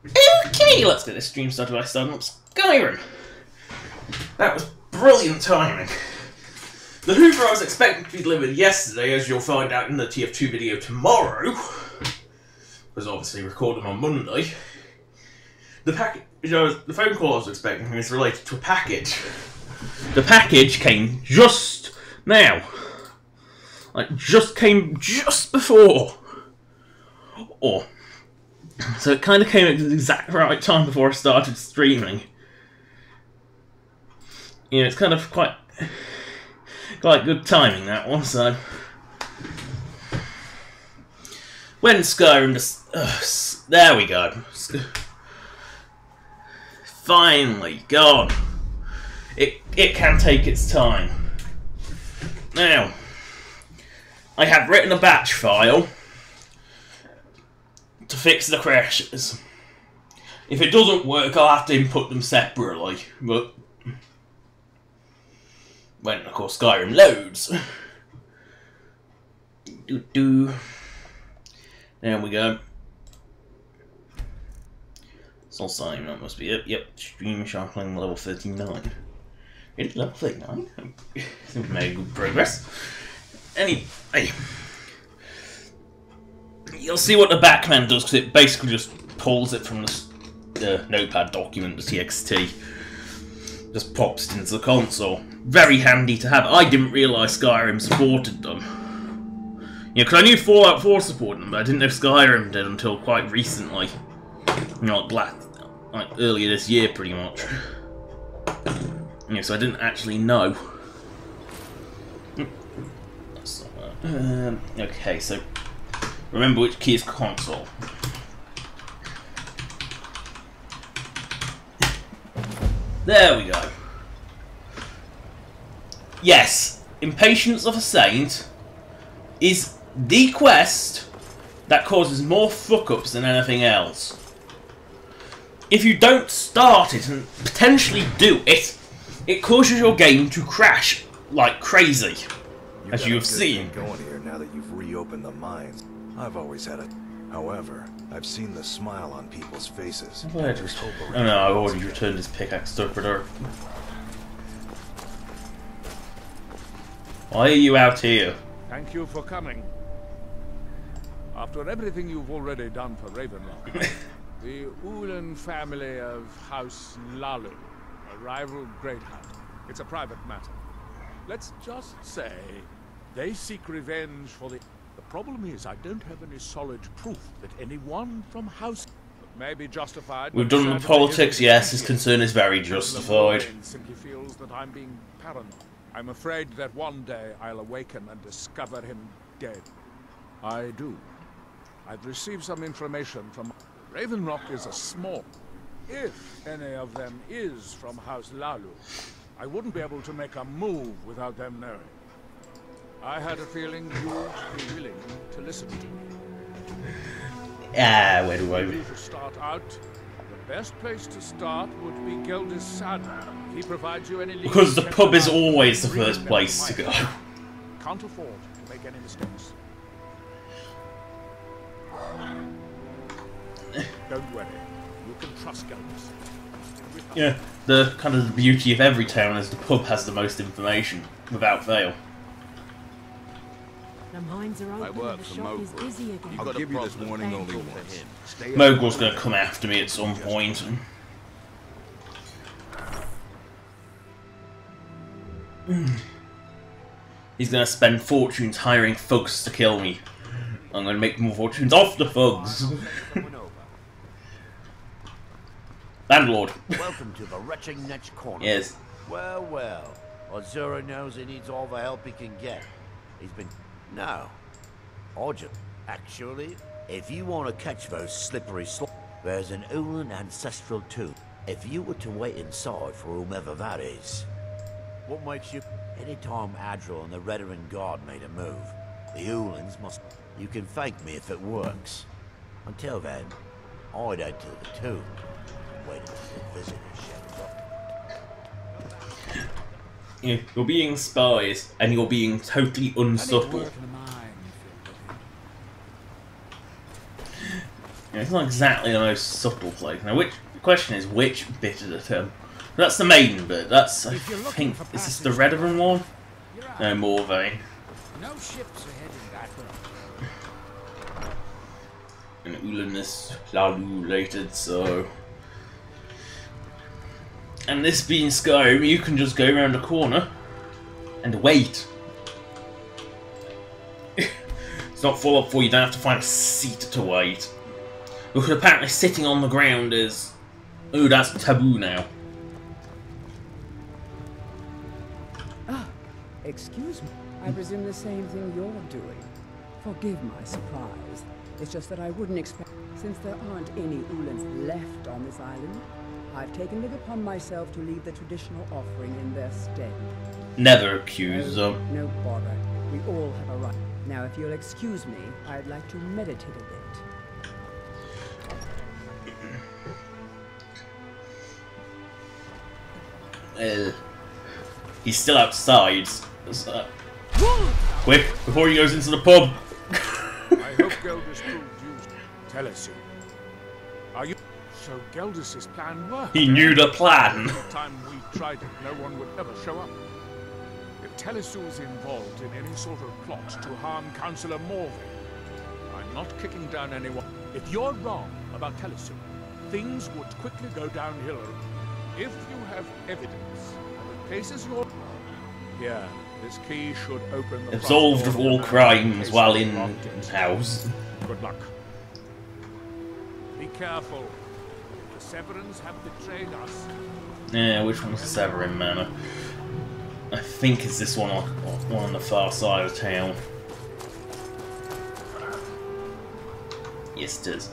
Okay, let's get this stream started by starting up Skyrim. That was brilliant timing. The Hoover I was expecting to be delivered yesterday, as you'll find out in the TF2 video tomorrow, was obviously recorded on Monday. The phone call I was expecting is related to a package. The package came just now. Like, just came just before. So it kind of came at the exact right time before I started streaming. You know, it's kind of quite good timing, that one, so... When Skyrim just... there we go. Finally, gone. It can take its time. Now, I have written a batch file to fix the crashes. If it doesn't work, I'll have to input them separately, but when, of course, Skyrim loads. There we go. Solstheim, that must be it. Yep, stream sharpening level 39. It's level 39? I think we made good progress. Anyway, you'll see what the back command does, because it basically just pulls it from the notepad document, the TXT. Just pops it into the console. Very handy to have. I didn't realise Skyrim supported them. Yeah, because I knew Fallout 4 supported them, but I didn't know Skyrim did until quite recently. You know, like earlier this year, pretty much. Yeah, so I didn't actually know. Okay, so remember which key is console. There we go. Yes, Impatience of a Saint is the quest that causes more fuck-ups than anything else. If you don't start it and potentially do it, it causes your game to crash like crazy, as you have seen. Going here now that you've reopened the mines. I've always had it. However, I've seen the smile on people's faces. Oh no, I already returned his pickaxe to Ecuador. Why are you out here? Thank you for coming. After everything you've already done for Ravenlock, the Ulan family of House Lalu, a rival great hunt. It's a private matter. Let's just say they seek revenge for the... The problem is I don't have any solid proof that anyone from House may be justified. We've done the politics, yes, his concern is very justified. Simply feels that I'm being paranoid. I'm afraid that one day I'll awaken and discover him dead. I do. I've received some information from... Ravenlock is a small... If any of them is from House Lalu, I wouldn't be able to make a move without them knowing. I had a feeling you would be willing to listen to me. Where do I... To start out, the best place to start would be Gilda's Sadler. He provides you any... Because the pub is always the first place to go. Can't afford to make any mistakes. Don't worry. You can trust Gilda's. Yeah, the kind of the beauty of every town is the pub has the most information, without fail. The mines are open. I work and the for shop Mogul. is busy again. I'll give you this warning only once. Mogul's going to come after me at some point. He's going to spend fortunes hiring thugs to kill me. I'm going to make more fortunes off the thugs. Landlord. Welcome to the Retching Netch Corner. Yes. Well, well. Azura knows he needs all the help he can get. He's been... No. Urgent. Actually, if you want to catch those slippery there's an Ulan ancestral tomb. If you were to wait inside for whomever that is. What makes you... Anytime Adril and the Redarin Guard made a move, the Ulans must... You can thank me if it works. Until then, I'd head to the tomb. Wait until the visitor shows up. You're being spies, and you're being totally unsubtle. It's not exactly the most subtle place. Now, the question is, which bit of the term? That's the main bit. That's, I think, is this the Redevin one? No, Morrowind. No ships are heading that way. And Ulan is later, so. And this being Skyrim, you can just go around the corner and wait. It's not full up for you, don't have to find a seat to wait. Because apparently sitting on the ground is... ooh, that's taboo now. Ah, excuse me. I presume the same thing you're doing. Forgive my surprise. It's just that I wouldn't expect... Since there aren't any Ulans left on this island, I've taken it upon myself to leave the traditional offering in their stead. Never accuse them. No bother. We all have a right. Now, if you'll excuse me, I'd like to meditate a bit. He's still outside. So, quick, before he goes into the pub. I hope Geldis proved useful. Tell us soon. Are you... So Geldis' plan worked? He knew the plan. The time we tried it, no one would ever show up. If Telesu's involved in any sort of plot to harm Councillor Morrowind, I'm not kicking down anyone. If you're wrong about Telesu, things would quickly go downhill. If you have evidence that places your... Here, this key should open the... Absolved of all crimes while in house. Good luck. Be careful. The Severins have betrayed us. Yeah, which one's Severin Manor? I think it's this one on the far side of town. Yes, it is.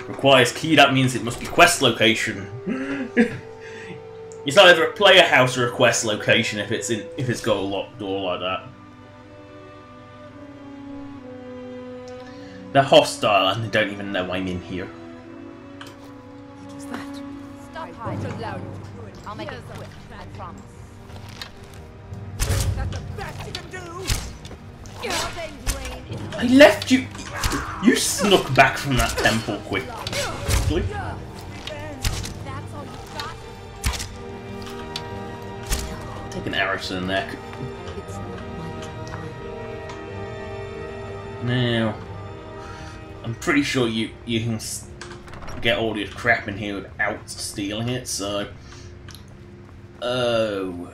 Requires key, that means it must be quest location. It's either a player house or a quest location if it's got a locked door like that. They're hostile and they don't even know I'm in here. What was that? Stop hiding. I'll make it quick, I promise. That's the best you can do! I left you. You snuck back from that temple quickly. That's all you got? Take an arrow to the neck. Now, I'm pretty sure you can get all your crap in here without stealing it. So, oh,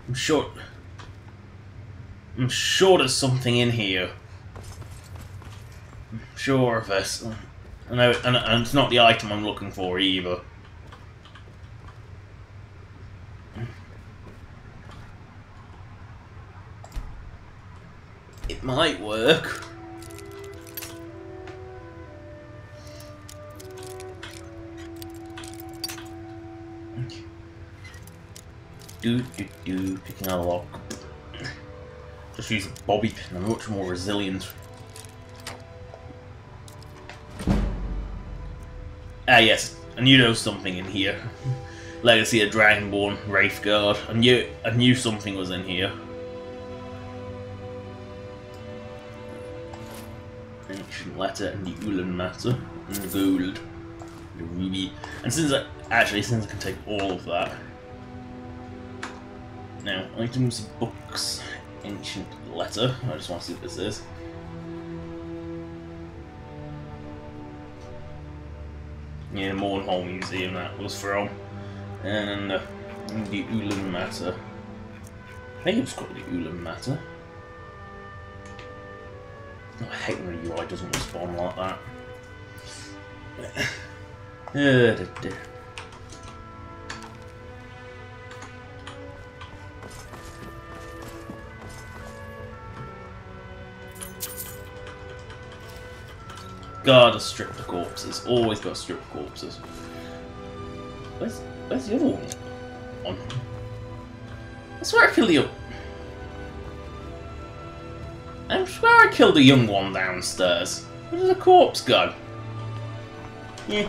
I'm sure there's something in here. I'm sure of this. And it's not the item I'm looking for either. It might work. Picking a lock. Just use a bobby pin, I'm much more resilient. Ah yes, I knew there was something in here. Legacy of Dragonborn, Wraithguard. I knew something was in here. Ancient letter and the Ulan matter. And the gold. The ruby. And since I can take all of that. Now, items, books, ancient letter. I just want to see what this is. Yeah, Mornhole Museum that was from. And the Ulan matter. I think it was called the Ulan matter. Oh, I hate when the UI doesn't respond like that. Gotta strip the corpses. Always gotta strip the corpses. Where's the other one? I swear I killed the... I swear I killed the young one downstairs. Where did the corpse go? Yeah.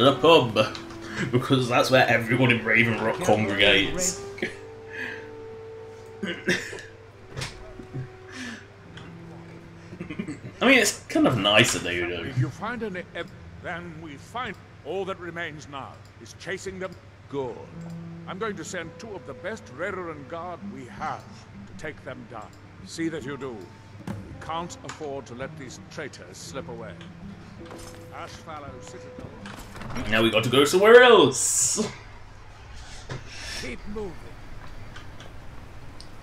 to the pub, because that's where everyone in Raven Rock congregates. I mean, it's kind of nice that they do. If you find any then we find all that remains now is chasing them. Good. I'm going to send 2 of the best Redoran guard we have to take them down. See that you do. We can't afford to let these traitors slip away. Ashfallow Citadel. Now we got to go somewhere else. Keep moving.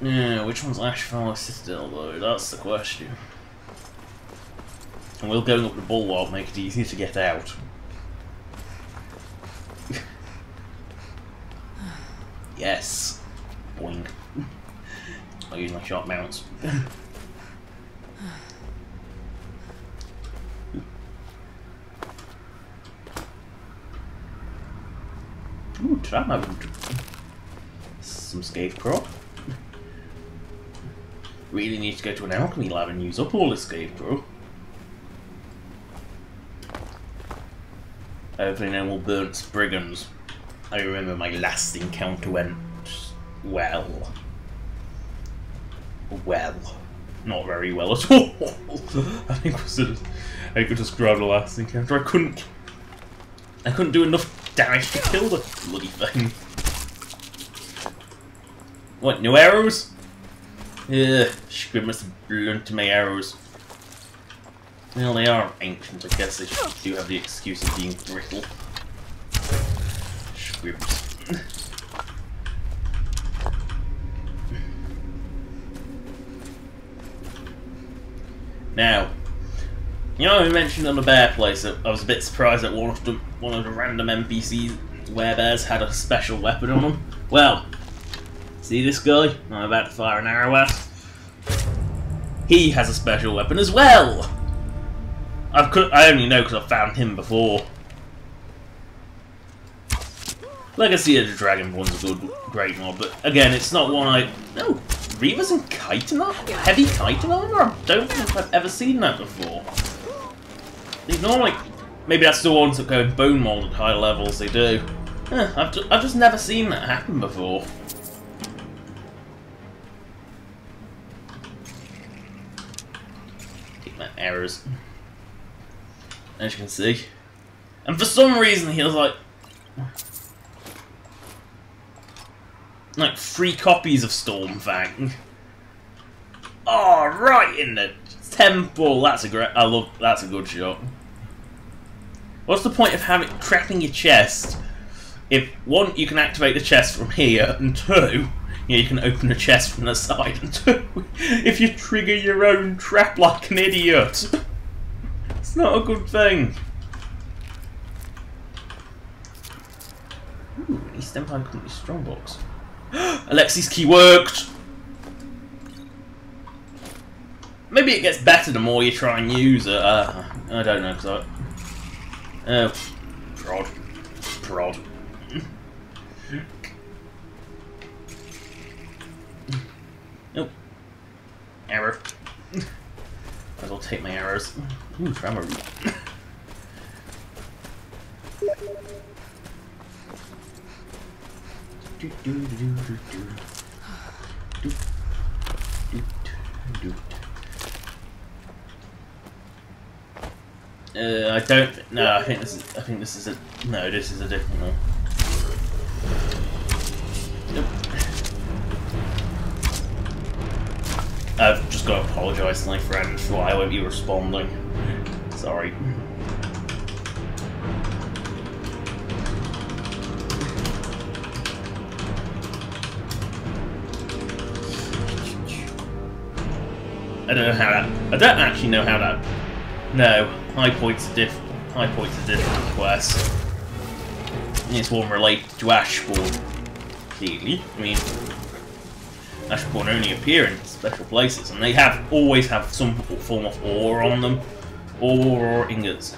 Yeah, which one's Ashfallow Citadel though? That's the question. And will going up the bulwark make it easier to get out? Yes. Boing. I'll use my sharp mounts. Ooh, trauma root. Some scathe prop. Really need to go to an alchemy lab and use up all this scathe prop. Hopefully no more burnt brigands. I remember my last encounter went well. Well. Not very well at all. I think I could describe the last encounter. I couldn't do enough damage to kill the bloody thing. What, no arrows? Yeah, Squid must have blunted my arrows. Well, they are ancient, I guess they do have the excuse of being brittle. Squibs. Now, you know I mentioned on the bear place that I was a bit surprised that one of the random NPCs werebears had a special weapon on them? Well, see this guy I'm about to fire an arrow at? He has a special weapon as well! I only know because I found him before. Legacy of the Dragonborn's a great mod, but again, it's not one I... No, Reavers and Chitin Armor? Heavy Chitin Armor? I don't think I've ever seen that before. They normally... Maybe that's the ones that go in bone mold at higher levels, they do. I've just never seen that happen before. Take my arrows. As you can see. And for some reason he was like 3 copies of Stormfang. Oh, right in the temple. That's a great. That's a good shot. What's the point of trapping your chest? If 1, you can activate the chest from here, and 2, you can open the chest from the side, and 2, if you trigger your own trap like an idiot. It's not a good thing. Ooh, East Empire Company Strongbox. Alexi's key worked! Maybe it gets better the more you try and use it. I don't know, because prod. Prod. Nope. Error. Might as well take my arrows. Ooh, trauma root. I don't. No, I think this is a. No, this is a different one. Nope. I've just got to apologise to my friend for why I won't be responding. Sorry. I don't know how that. I don't actually know how that. No, high points are different. High points are different quests. It's one related to Ashbourne. Clearly, I mean, Ashbourne only appear in special places, and they always have some form of ore on them, ore or ingots.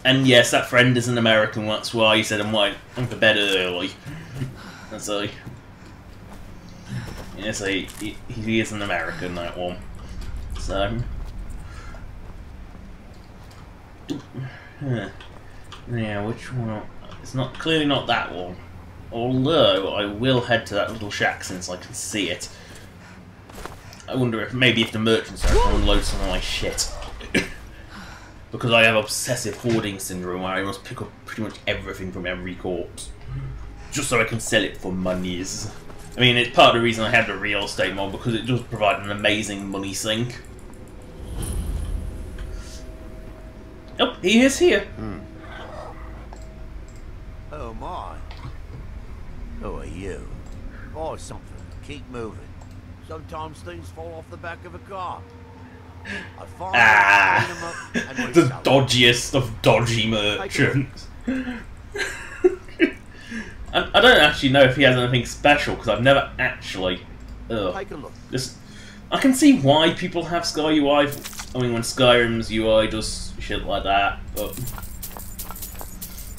And yes, that friend is an American. That's why he said I'm for bed early. That's like, yes, he is an American. That one. So, yeah, which one? It's not clearly not that one. Although I will head to that little shack since I can see it. I wonder if maybe if the merchants are going to unload some of my shit. Because I have obsessive hoarding syndrome where I must pick up pretty much everything from every corpse. Just so I can sell it for monies. I mean, it's part of the reason I had the real estate mod, because it does provide an amazing money sink. Oh, he is here. Oh my. Who are you? Buy something. Keep moving. Sometimes things fall off the back of a car. I find them up and the dodgiest of dodgy merchants. I don't actually know if he has anything special, because I've never actually... Take a look. I can see why people have Sky UI. I mean, when Skyrim's UI does shit like that, but...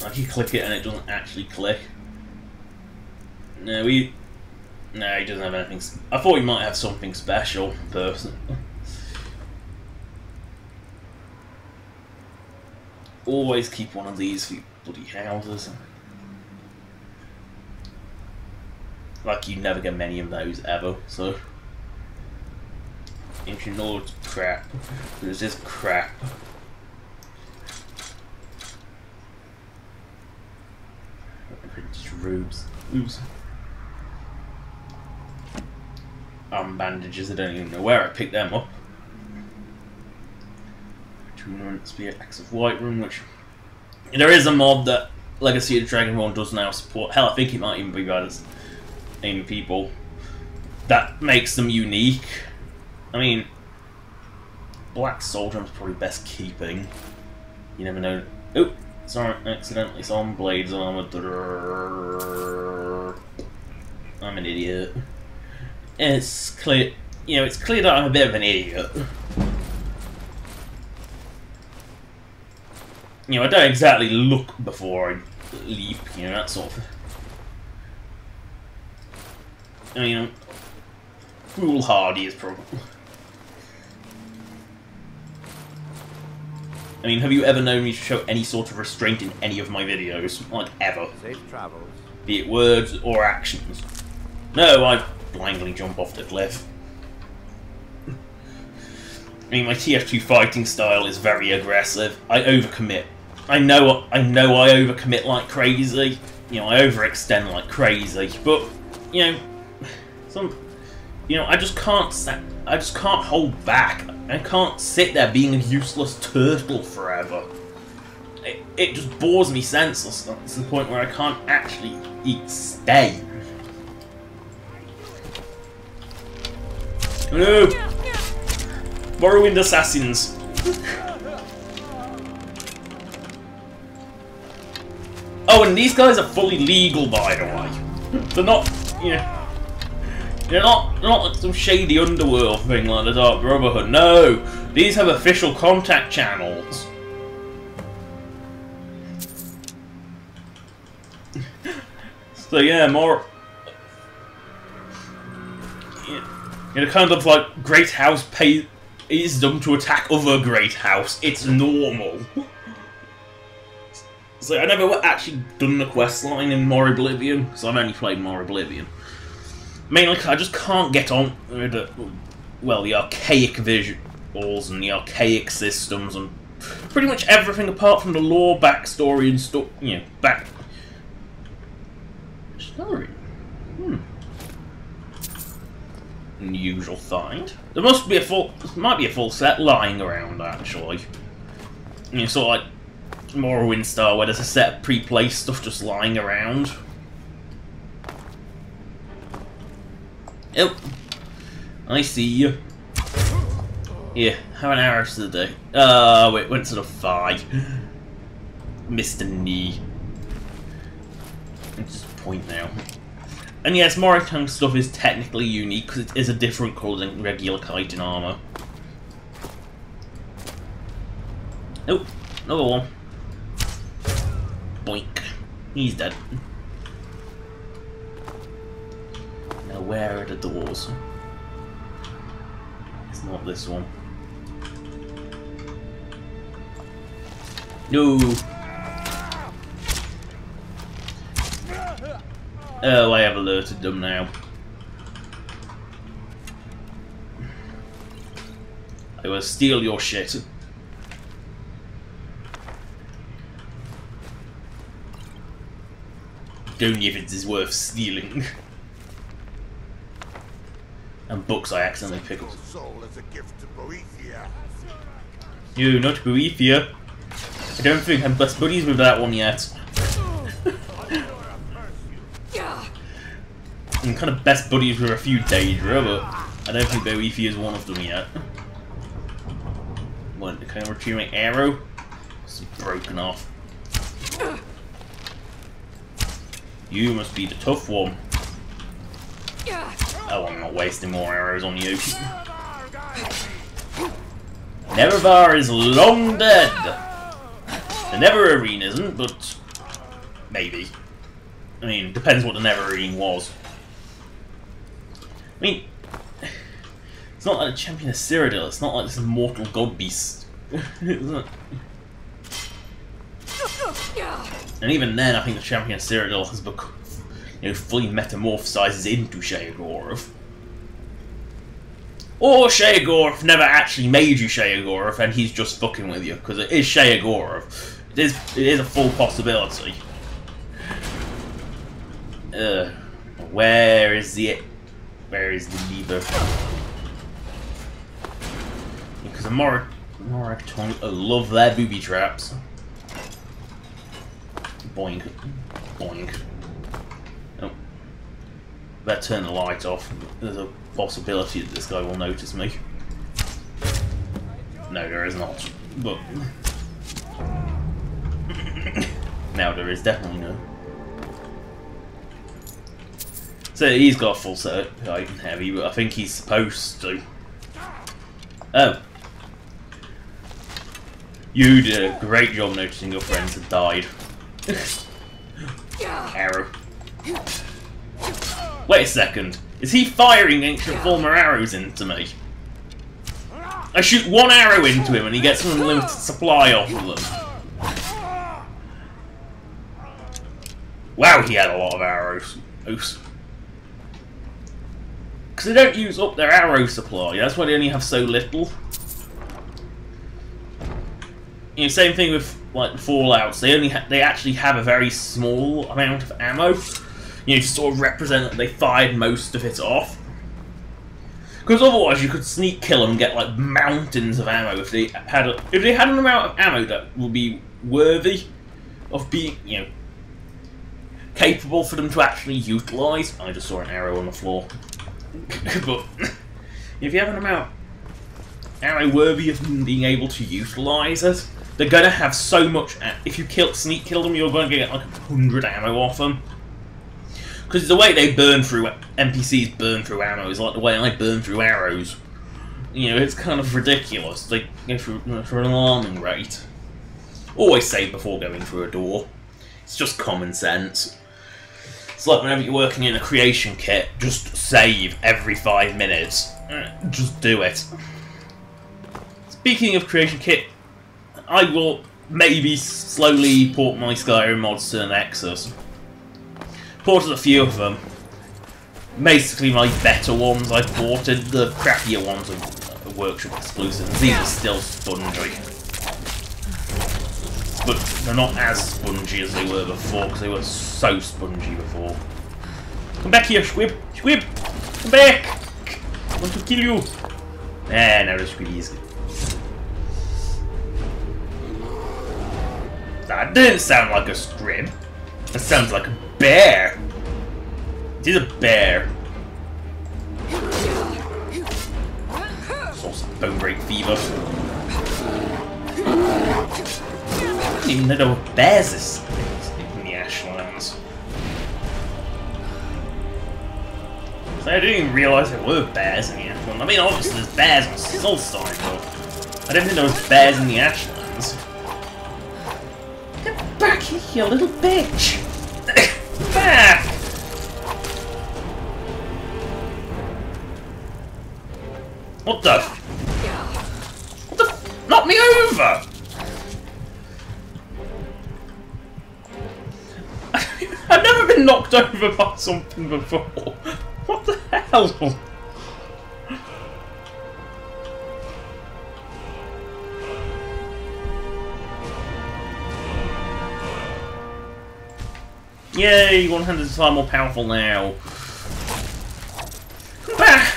Like, you click it and it doesn't actually click. No, he doesn't have anything... I thought he might have something special, personally. Always keep one of these for bloody houses. Like, you never get many of those ever, so... Ancient Lord's crap. There's this crap. Just rubes. Oops. Arm bandages, I don't even know where I picked them up. 2 Spear, Axe of Whiterun, which... There is a mod that Legacy of the Dragonborn does now support. Hell, I think it might even be better as aiming people. That makes them unique. I mean, Black Soldier is probably best keeping. You never know. Oh, sorry, accidentally saw on Blades Armor. I'm an idiot. It's clear, it's clear that I'm a bit of an idiot. I don't exactly look before I leap, that sort of thing. I mean, foolhardy is probably... I mean, have you ever known me to show any sort of restraint in any of my videos? Like, ever. Safe travels. Be it words or actions. No, I blindly jump off the cliff. I mean, my TF2 fighting style is very aggressive. I overcommit. I know I overcommit like crazy. I overextend like crazy. But, I just can't hold back. I can't sit there being a useless turtle forever. It just bores me senseless to the point where I can't actually stay. Hello! Morrowind assassins. Oh, and these guys are fully legal, by the way. They're not, they're not like some shady underworld thing like the Dark Brotherhood. No, these have official contact channels. So yeah, more... kind of like Great House pays them to attack other Great House. It's normal. So I never actually done the quest line in More Oblivion, because I've only played More Oblivion. Mainly because I just can't get on with the archaic visuals and the archaic systems and pretty much everything apart from the lore, backstory, and stuff. Sorry. Unusual find. There might be a full set lying around actually. Sort of like Morrowind style, where there's a set of pre-placed stuff just lying around. Oh, I see you. Yeah, have an arrow to the day. Wait, went to the thigh. Missed a knee. Just point now. And yes, Moritang stuff is technically unique because it is a different colour than regular chitin armour. Oh, another one. Boink. He's dead. Now where are the doors? It's not this one. No. Oh, I have alerted them now. I will steal your shit. Only if it is worth stealing. And books I accidentally pick up. You, not Boethia. I don't think I'm best buddies with that one yet. I'm kind of best buddies with a few Daedra, but I don't think Boethia is one of them yet. What, can I retrieve my arrow? It's broken off. You must be the tough one. Oh, I'm not wasting more arrows on you. Nevervar is long dead! The Neverarene isn't, but maybe. I mean, depends what the Neverarene was. I mean, it's not like a champion of Cyrodiil, it's not like this immortal god beast. Isn't it? And even then, I think the champion of Cyrodiil has become, fully metamorphosizes into Sheogorath. Or Sheogorath never actually made you Sheogorath and he's just fucking with you, because it is Sheogorath. It is a full possibility. Where is the lever? Because the Morag love their booby traps. Boink. Boink. Oh. Better turn the light off. There's a possibility that this guy will notice me. No, there is not. But now there is definitely no. So he's got a full set of light and heavy, but I think he's supposed to. Oh. You did a great job noticing your friends had died. Arrow. Wait a second. Is he firing ancient former arrows into me? I shoot one arrow into him and he gets an unlimited supply off of them. Wow, he had a lot of arrows. Because they don't use up their arrow supply, that's why they only have so little. Same thing with like the Fallouts. They actually have a very small amount of ammo. To sort of represent that they fired most of it off. Because otherwise, you could sneak kill them and get like mountains of ammo if they had an amount of ammo that would be worthy of being capable for them to actually utilize. I just saw an arrow on the floor. But if you have an amount of ammo worthy of them being able to utilize it, they're gonna have so much. If you sneak kill them, you're gonna get like 100 ammo off them. Because the way they burn through NPCs burn through ammo is like the way I burn through arrows. It's kind of ridiculous. They go through for an alarming rate. Always save before going through a door. It's just common sense. It's like whenever you're working in a creation kit, just save every 5 minutes. Just do it. Speaking of creation kit, I will maybe slowly port my Skyrim mods to an Nexus. Ported a few of them. Basically my better ones I ported, the crappier ones are workshop exclusives. These are still spongy. But they're not as spongy as they were before, because they were so spongy before. Come back here, Squib! Squib! Come back! I want to kill you! No, the Squibby is good. That didn't sound like a squib. That sounds like a bear. It is a bear. Source of bone break fever. I didn't even know there were bears in the Ashlands. So I didn't even realise there were bears in the Ashlands. I mean, obviously there's bears on Solstheim, but I didn't think there was bears in the Ashlands. Get back here, you little bitch! Back! What the? What the? Knock me over! knocked over by something before. What the hell? Yay, one-handed is far more powerful now. Come back!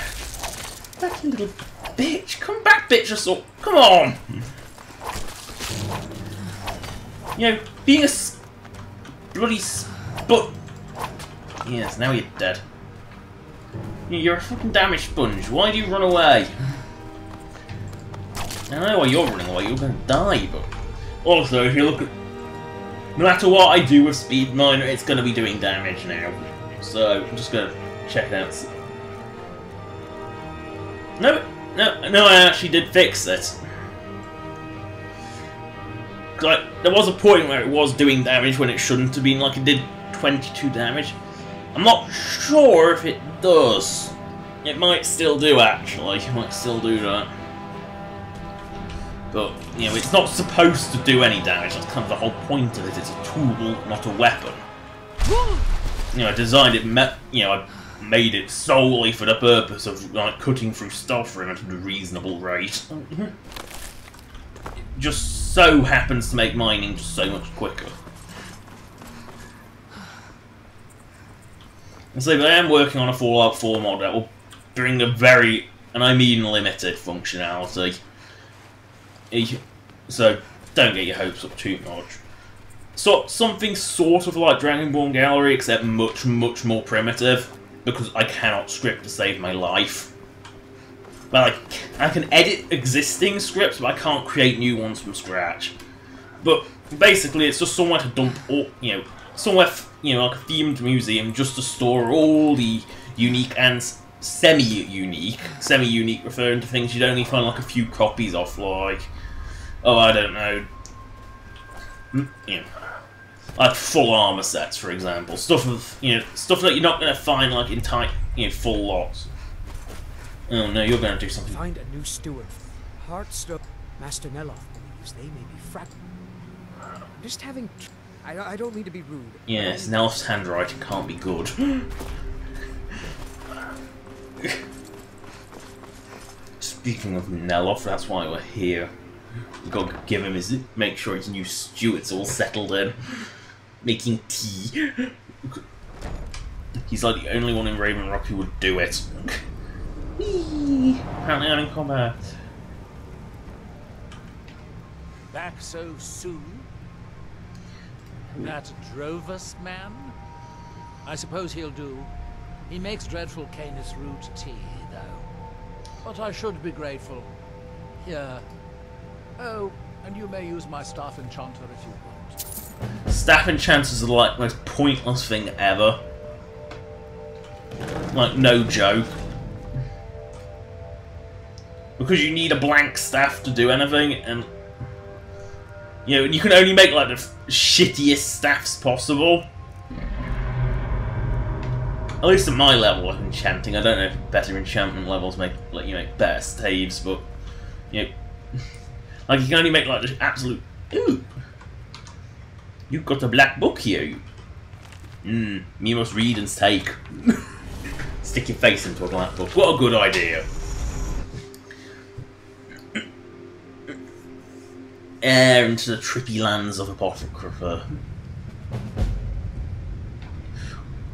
Back, you little bitch. Come back, bitch, assault. Come on! You know, being a bloody but yes, now you're dead. You're a fucking damaged sponge. Why do you run away? I know why you're running away. You're gonna die, but also if you look at, no matter what I do with Speed Miner, it's gonna be doing damage now. So I'm just gonna check it out. No, I actually did fix it. Like, there was a point where it was doing damage when it shouldn't have been, like it did 22 damage. I'm not sure if it does. It might still do, actually. It might still do that. But, you know, it's not supposed to do any damage. That's kind of the whole point of it. It's a tool, not a weapon. You know, I designed it, you know, I made it solely for the purpose of, like, cutting through stealth room at a reasonable rate. Just so happens to make mining so much quicker. So, but I am working on a Fallout 4 mod that will bring a very, and I mean limited, functionality. So, don't get your hopes up too much. So, something sort of like Dragonborn Gallery, except much, much more primitive, because I cannot script to save my life. But I can edit existing scripts, but I can't create new ones from scratch. But basically, it's just somewhere to dump all, you know, somewhere, you know, like a themed museum, just to store all the unique and semi-unique referring to things you'd only find like a few copies of, like, oh, I don't know, you know, like full armor sets, for example, stuff of, you know, stuff that you're not going to find like in tight, you know, full lots. Oh no, you're going to do something. Find a new steward. Heartstone. Master Neloth believes they may be fragmented. Just having. I don't mean to be rude. Yes, Neloth's handwriting can't be good. Speaking of Neloth, that's why we're here. We've got to give him his, make sure his new steward's all settled in, making tea. He's like the only one in Raven Rock who would do it. Whee! Apparently I'm in combat. Back so soon? That Drovus man? I suppose he'll do. He makes dreadful Canis root tea, though. But I should be grateful. Here. Oh, and you may use my staff enchanter if you want. Staff enchanters are like the most pointless thing ever. Like, no joke. Because you need a blank staff to do anything, and you know, you can only make like the shittiest staffs possible. At least at my level of enchanting. I don't know if better enchantment levels make, like, you make better staves, but you know, like you can only make like the absolute. Ooh, you've got a black book here. You must read and take. Stick your face into a black book. What a good idea. Air into the trippy lands of Apocrypha.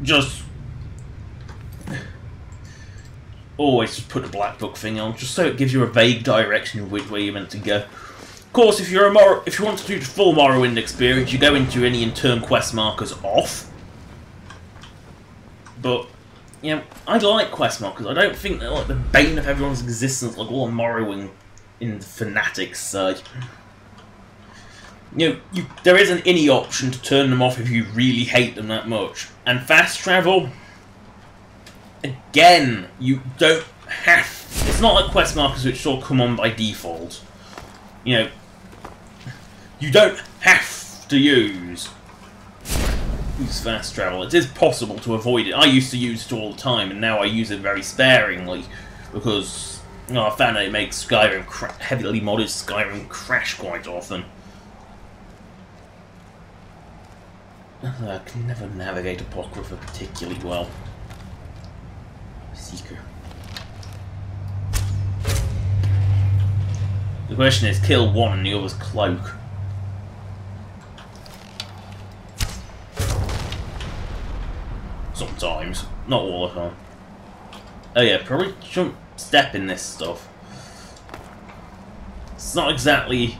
Just always just put the black book thing on, just so it gives you a vague direction of which way you're meant to go. Of course, if you want to do the full Morrowind experience, you go into any in-turn quest markers off. But you know, I like quest markers. I don't think they're like the bane of everyone's existence, like all the Morrowind in the fanatics say. You know, there isn't any option to turn them off if you really hate them that much. And fast travel, again, you don't have. It's not like quest markers which sort of come on by default. You know, you don't have to use fast travel. It is possible to avoid it. I used to use it all the time, and now I use it very sparingly because I found that it makes Skyrim heavily modded Skyrim crash quite often. I can never navigate Apocrypha particularly well. Seeker. The question is, kill one and the other's cloak. Sometimes, not all the time. Oh yeah, probably shouldn't step in this stuff. It's not exactly...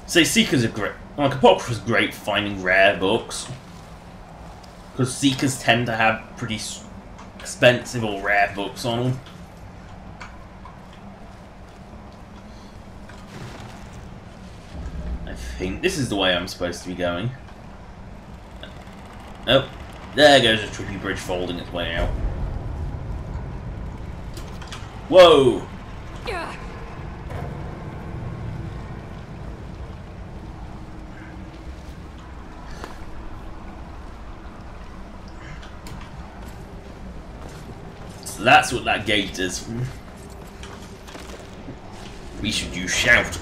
Say, Seekers are great. Like, Apocrypha's great for finding rare books. Because Seekers tend to have pretty expensive or rare books on them. I think this is the way I'm supposed to be going. Oh, there goes a trippy bridge folding its way out. Whoa! So that's what that gate is. We should use shout.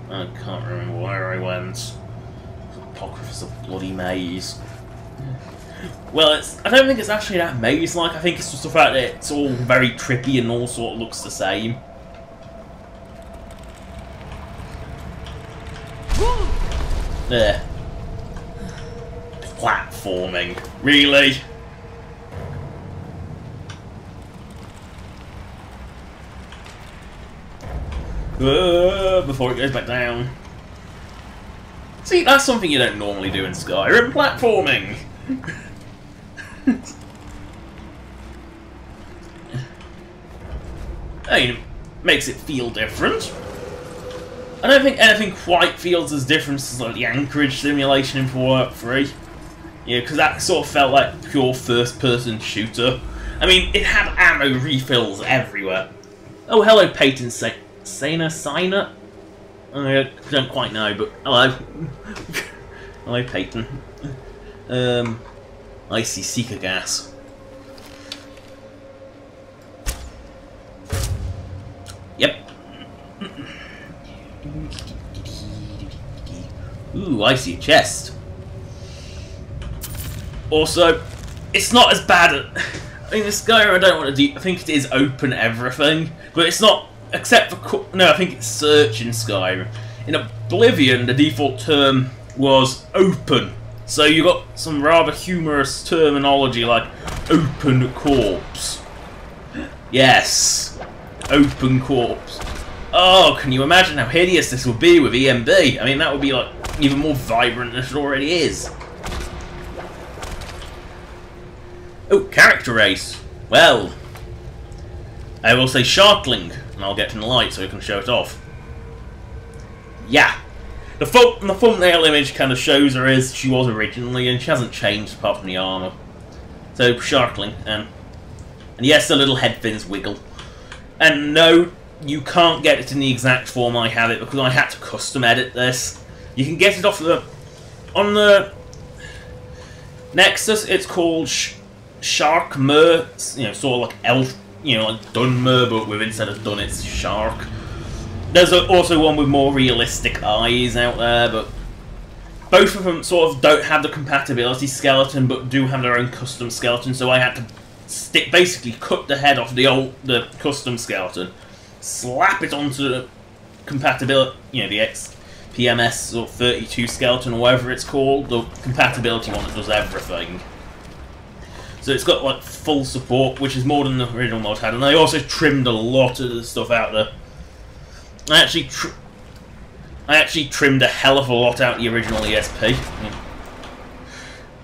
I can't remember where I went. Apocrypha's a bloody maze. Well, I don't think it's actually that maze-like. I think it's just the fact that it's all very trippy and all sort of looks the same. There. Platforming. Really? Before it goes back down. See, that's something you don't normally do in Skyrim. Platforming! I mean, it makes it feel different. I don't think anything quite feels as different as like the Anchorage simulation in Fallout 3. Yeah, because that sort of felt like pure first-person shooter. I mean, it had ammo refills everywhere. Oh, hello, Peyton Signer? I don't quite know, but hello. Hello, Peyton. I see Seeker gas. Yep. Ooh, I see a chest. Also, it's not as bad at... I mean, this Skyrim, I don't want to do... I think it is open everything, but it's not... Except for... No, I think it's search in Skyrim. In Oblivion, the default term was open. So you got some rather humorous terminology like open corpse. Yes. Open corpse. Oh, can you imagine how hideous this would be with EMB? I mean, that would be like even more vibrant than it already is. Oh, character race. Well, I will say Sharkling, and I'll get to the light so I can show it off. Yeah. The thumbnail image kind of shows her as she was originally, and she hasn't changed apart from the armour. So, Sharkling, and yes, the little head fins wiggle. And no, you can't get it in the exact form I have it, because I had to custom edit this. You can get it off the... On the Nexus, it's called Sharkmer, you know, sort of like elf, you know, like Dunmer, but with instead of Dun, it's Shark. There's also one with more realistic eyes out there, but both of them sort of don't have the compatibility skeleton, but do have their own custom skeleton. So I had to basically cut the head off the custom skeleton, slap it onto the compatibility, you know, the XPMS or 32 skeleton or whatever it's called, the compatibility one that does everything. So it's got like full support, which is more than the original mod had, and I also trimmed a lot of the stuff out there. I actually trimmed a hell of a lot out of the original ESP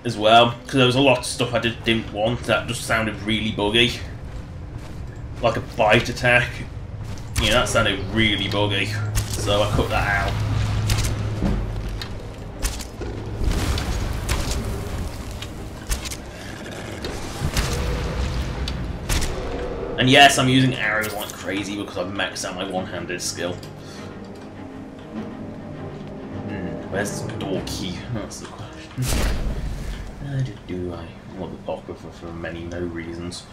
as well, because there was a lot of stuff I just didn't want that just sounded really buggy, like a bite attack. You know, that sounded really buggy, so I cut that out. And yes, I'm using arrows like crazy because I've maxed out my one-handed skill. Where's the door key? That's the question. I love Apocrypha for many no reasons.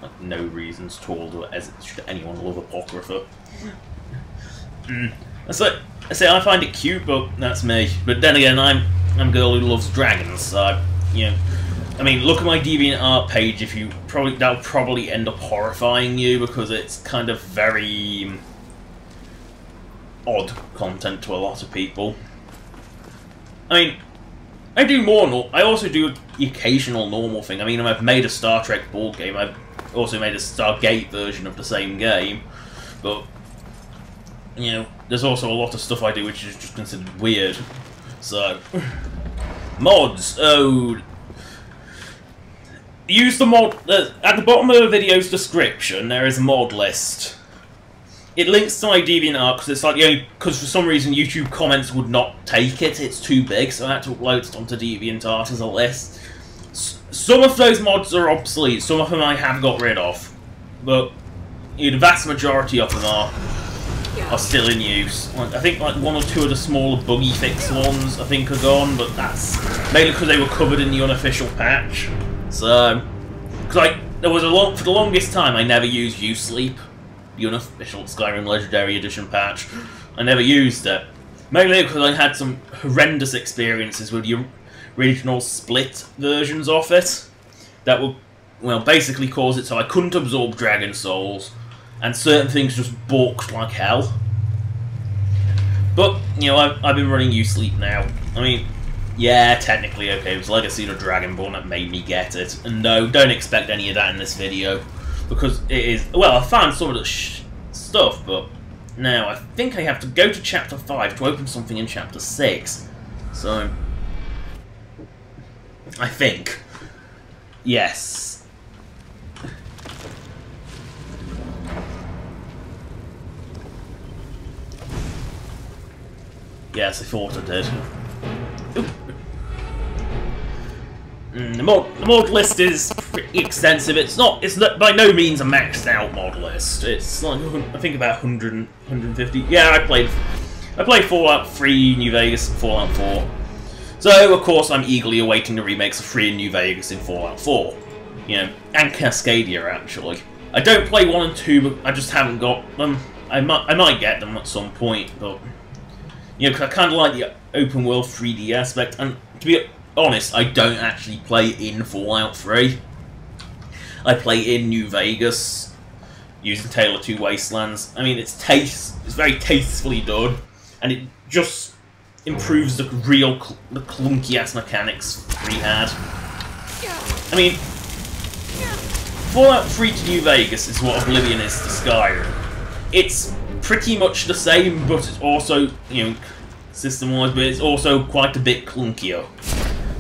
like no reasons at all as should anyone love Apocrypha. I say I find it cute, but that's me. But then again, I'm a girl who loves dragons, so you know. I mean, look at my DeviantArt page. That'll probably end up horrifying you because it's kind of very odd content to a lot of people. I mean, I also do the occasional normal thing. I mean, I've made a Star Trek board game. I've also made a Stargate version of the same game, but you know, there's also a lot of stuff I do which is just considered weird. So, mods. Oh. Use the mod... at the bottom of the video's description, there is a mod list. It links to my DeviantArt because it's like because for some reason YouTube comments would not take it. It's too big, so I had to upload it onto DeviantArt as a list. Some of those mods are obsolete. Some of them I have got rid of, but the vast majority of them are still in use. I think like one or two of the smaller buggy fix ones I think are gone, but that's mainly because they were covered in the unofficial patch. So, because there was for the longest time I never used U-Sleep, the unofficial Skyrim Legendary Edition patch. I never used it, mainly because I had some horrendous experiences with the original split versions of it that would, well, basically cause it so I couldn't absorb Dragon Souls, and certain things just balked like hell. But you know, I've been running U-Sleep now. I mean. Yeah, technically, okay, it was Legacy of Dragonborn that made me get it. And no, don't expect any of that in this video. Because it is... Well, I found some of the stuff, but... Now, I think I have to go to Chapter 5 to open something in Chapter 6. So... I think. Yes. Yes, I thought I did. The mod list is pretty extensive. It's not by no means a maxed out mod list. It's like I think about 100, 150. Yeah, I played Fallout 3, New Vegas, and Fallout 4. So of course I'm eagerly awaiting the remakes of 3 and New Vegas in Fallout 4. You know, and Cascadia actually. I don't play 1 and 2, but I just haven't got them. I might get them at some point, but you know, 'cause I kind of like the open world 3D aspect, and to be honest, I don't actually play in Fallout 3. I play in New Vegas, using Tale of Two Wastelands. I mean, it's very tastefully done, and it just improves the clunky-ass mechanics 3 had. I mean, Fallout 3 to New Vegas is what Oblivion is to Skyrim. It's pretty much the same, but it's also, you know, system-wise, but it's also quite a bit clunkier.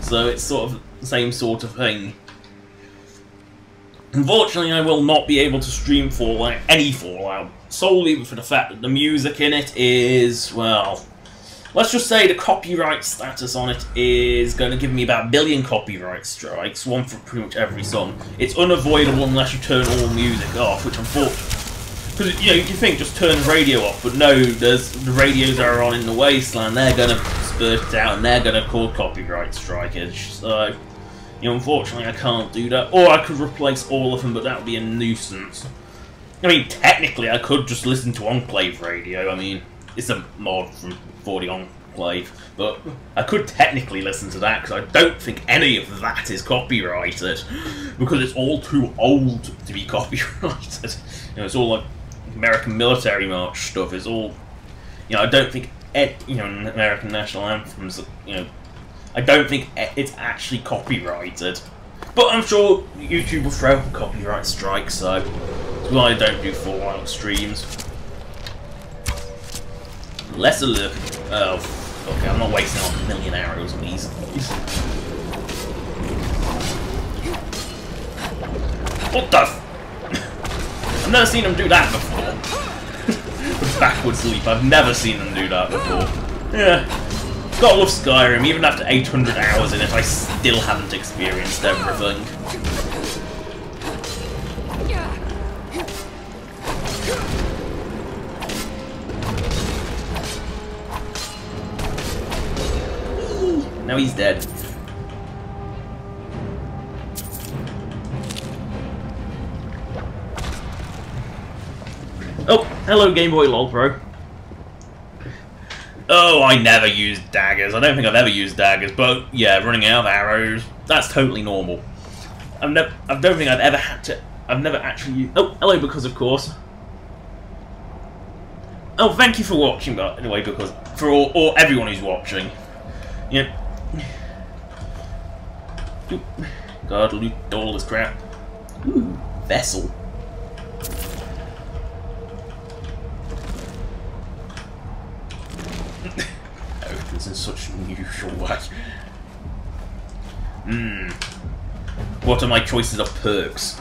So it's sort of the same sort of thing. Unfortunately, I will not be able to stream Fallout, any Fallout, solely for the fact that the music in it is, well, let's just say the copyright status on it is going to give me about 1 billion copyright strikes, one for pretty much every song. It's unavoidable unless you turn all music off, which unfortunately... Because, you know, you think just turn the radio off, but no, there's the radios that are on in the Wasteland, they're going to spurt it out, and they're going to cause copyright strikage, so, you know, unfortunately I can't do that. Or I could replace all of them, but that would be a nuisance. I mean, technically I could just listen to Enclave Radio, I mean, it's a mod from 40 Enclave, but I could technically listen to that, because I don't think any of that is copyrighted, because it's all too old to be copyrighted. You know, it's all like American military march stuff. It's all, you know, I don't think, you know, American national anthems, you know, I don't think it's actually copyrighted. But I'm sure YouTube will throw copyright strikes, so that's why I don't do Fallout streams. Lesser look. Oh, okay, I'm not wasting like 1 million arrows on these. What the f... I've never seen them do that before. Backwards leap, I've never seen them do that before. Yeah. Gotta love Skyrim, even after 800 hours in it, I still haven't experienced everything. Now he's dead. Oh, hello Game Boy LOL Pro. Oh, I never used daggers. I don't think I've ever used daggers, but yeah, running out of arrows, that's totally normal. I don't think I've ever had to. I've never actually used. Oh, hello, because of course. Oh, thank you for watching, but anyway, because for all everyone who's watching, yeah. God, loot all this crap. Ooh, vessel. This is such an unusual way. What are my choices of perks?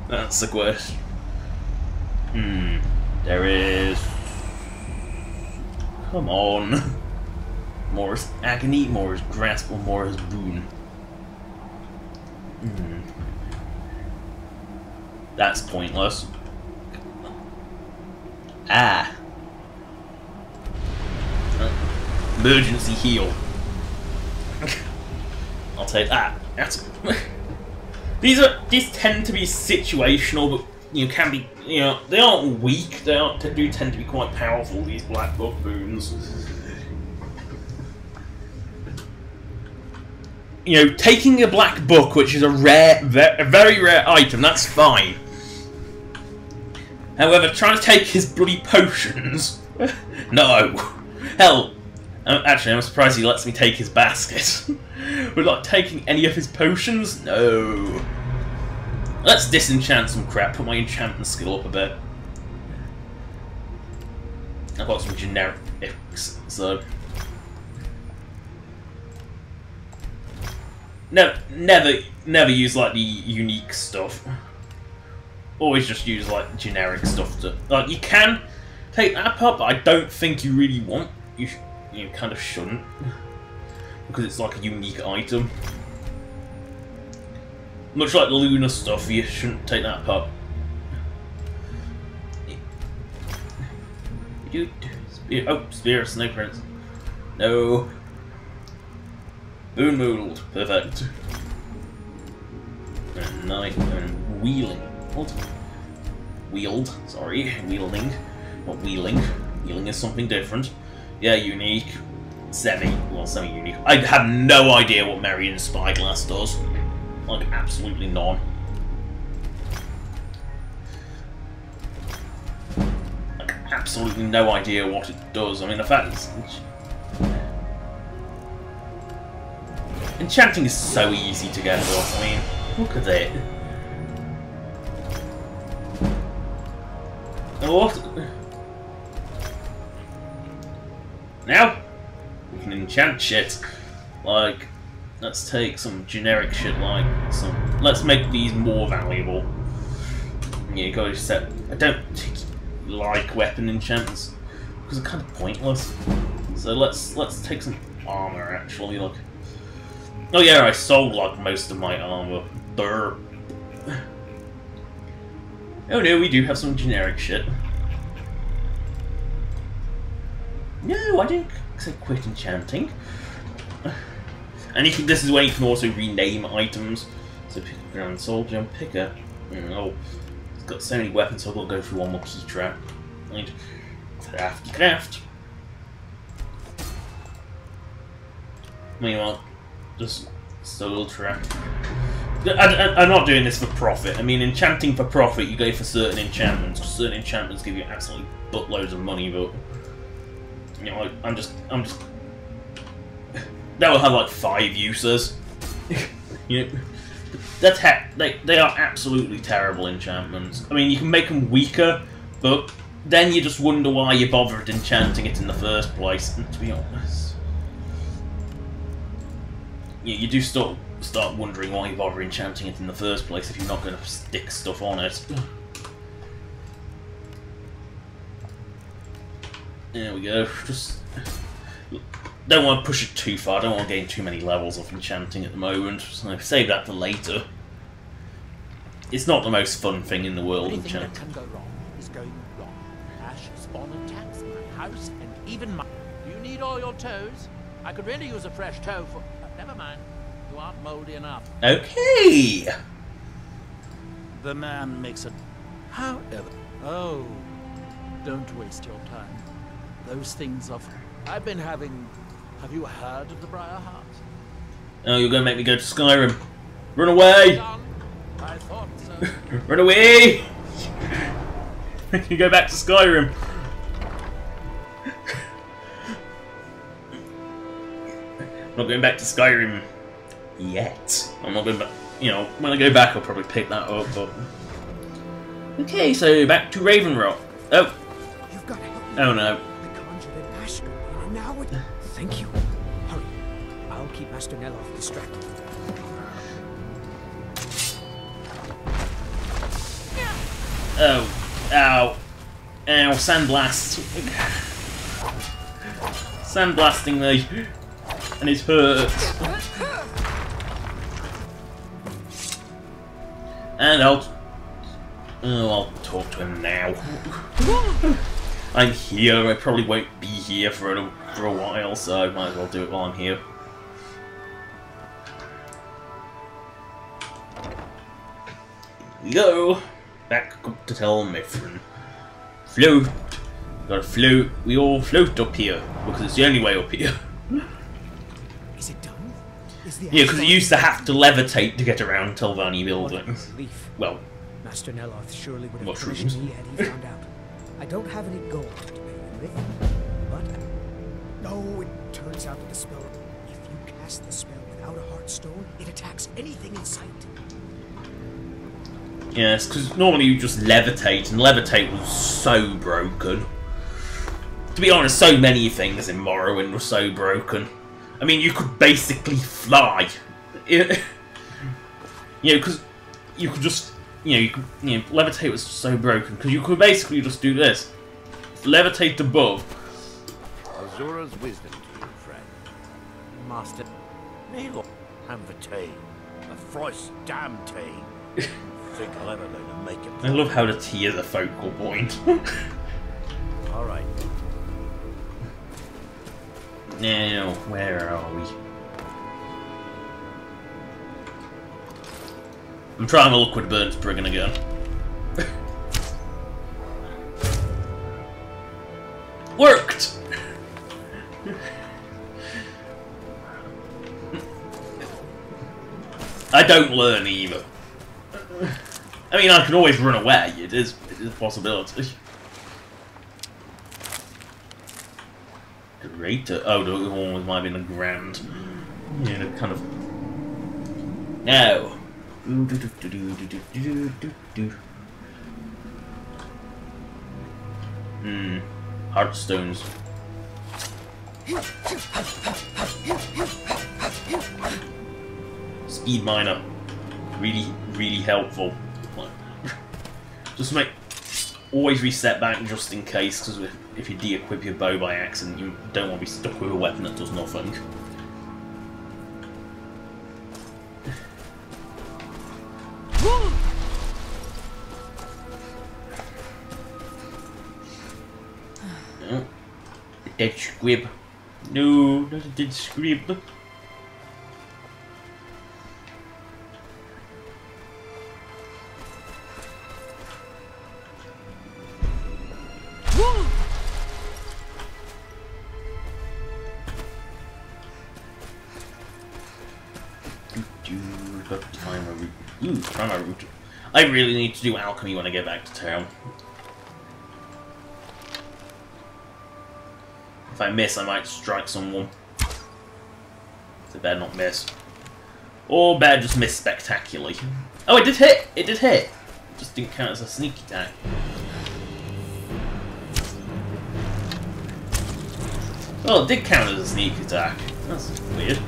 That's the question. There is... Come on. Morris Agony, Morris Grasp, or Morris Boon. That's pointless. Ah. Emergency heal. I'll take that. That's these tend to be situational, but you can be, you know, they aren't weak. They do tend to be quite powerful. These black book boons. You know, taking a black book, which is a very rare item, that's fine. However, trying to take his bloody potions, no. Hell, actually, I'm surprised he lets me take his basket. But like taking any of his potions, no. Let's disenchant some crap. Put my enchantment skill up a bit. I've got some generics, so. Never use like the unique stuff. Always just use like generic stuff. Like you can take that apart, but I don't think you really want. You kind of shouldn't, because it's like a unique item. Much like the lunar stuff, you shouldn't take that apart. Oh, Spear of Snow Prince. No. Boon Moodled. Perfect. And Knight and Wheeling. What? Wheeled. Sorry. Wielding. Not wheeling. Wheeling is something different. Yeah, unique. Semi-unique. I have no idea what Meridian Spyglass does. Like, absolutely none. Like, absolutely no idea what it does. I mean, the fact is... Enchanting is so easy to get off. I mean, look at it. What? Now we can enchant shit. Like, let's take some generic shit like some. Let's make these more valuable. Yeah, you gotta set. I don't like weapon enchantments because they're kind of pointless. So let's take some armor actually. Like, oh yeah, I sold like most of my armor. Brr. Oh no, we do have some generic shit. No, I didn't say quit enchanting. And you can, this is where you can also rename items. So pick a Grand Soldier and pick a... Oh, it's got so many weapons, so I've got to go through one more key trap. Right. Craft. Meanwhile, just soul trap. I'm not doing this for profit. I mean, enchanting for profit, you go for certain enchantments. Certain enchantments give you absolutely buttloads of money, but you know, I'm just. That will have like 5 uses. You know, they are absolutely terrible enchantments. I mean, you can make them weaker, but then you just wonder why you bothered enchanting it in the first place. And to be honest, you do start wondering why you bother enchanting it in the first place if you're not going to stick stuff on it. There we go. Just don't want to push it too far. I don't want to gain too many levels of enchanting at the moment. So save that for later. It's not the most fun thing in the world. Anything that can go wrong is going wrong. Ash spawn attacks my house and even my... Do you need all your toes? I could really use a fresh toe for... never mind. You aren't moldy enough. Okay. The man makes a... However, oh, don't waste your time. Those things are. I've been having. Have you heard of the Briarheart? Oh, you're gonna make me go to Skyrim. Run away! I thought so. Run away! You go back to Skyrim. I'm not going back to Skyrim yet. I'm not going back. You know, when I go back, I'll probably pick that up. But okay, so back to Ravenrock. Oh. You've got to help me. Oh no. I conjured an ash stone, and now it. Thank you. Hurry. I'll keep Master Neloth distracted. Oh. Ow. Ow. Sandblast. Sandblasting me. And it hurts. And I'll talk to him now. I'm here. I probably won't be here for a while, so I might as well do it while I'm here. Here we go. Back up to tell Mithrin. Float. Gotta float. We all float up here because it's the only way up here. Is it done? Is the Yeah, because you used to have to levitate to get around Telvanni buildings. Well, Master Neloth surely would have mushrooms. punished me had he found out. I don't have any gold to pay him with, but no, it turns out that the spell. If you cast the spell without a heartstone, it attacks anything in sight. Yes, because normally you just levitate, and levitate was so broken. To be honest, so many things in Morrowind were so broken. I mean, you could basically fly. You know, because you could just, levitate was so broken because you could basically just do this, levitate above. Azura's wisdom to you, friend. Master Nilo and the tea. A thrice damn tea. Think I'll ever learn to make it. I love how the T is a focal point. Alright. Now, where are we? I'm trying to look with Burnt Brigand again. Worked! I don't learn either. I mean, I can always run away. It is a possibility. Greater. Oh, the other one might have been a grand. Yeah, kind of. Now. Heartstones. Speed miner. Really, really helpful. Just make always reset back just in case, because if you de-equip your bow by accident, you don't want to be stuck with a weapon that does nothing. Oh, a dead squib. No, not a dead squib. Try my route. I really need to do alchemy when I get back to town. If I miss, I might strike someone. So better not miss. Or better just miss spectacularly. Oh, it did hit! It did hit! Just didn't count as a sneak attack. Well, it did count as a sneak attack. That's weird.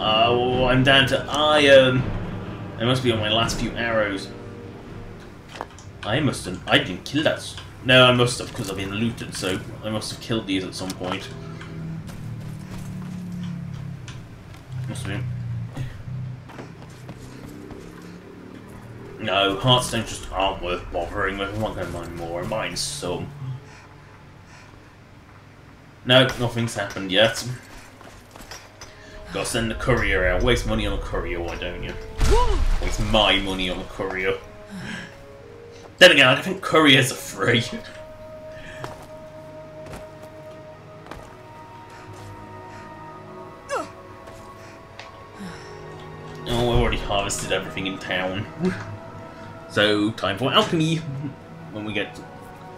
Oh, I'm down to iron. I must be on my last few arrows. I didn't kill that. No, I must have, because I've been looted, so I must have killed these at some point. Must have been. No, heartstones just aren't worth bothering with. I'm not going to mine more. I'm buying some. No, nothing's happened yet. Gotta send the courier out. Waste money on a courier, why don't you? Waste my money on a courier. Then again, I think couriers are free. Oh, we've already harvested everything in town. So, time for alchemy. When we get...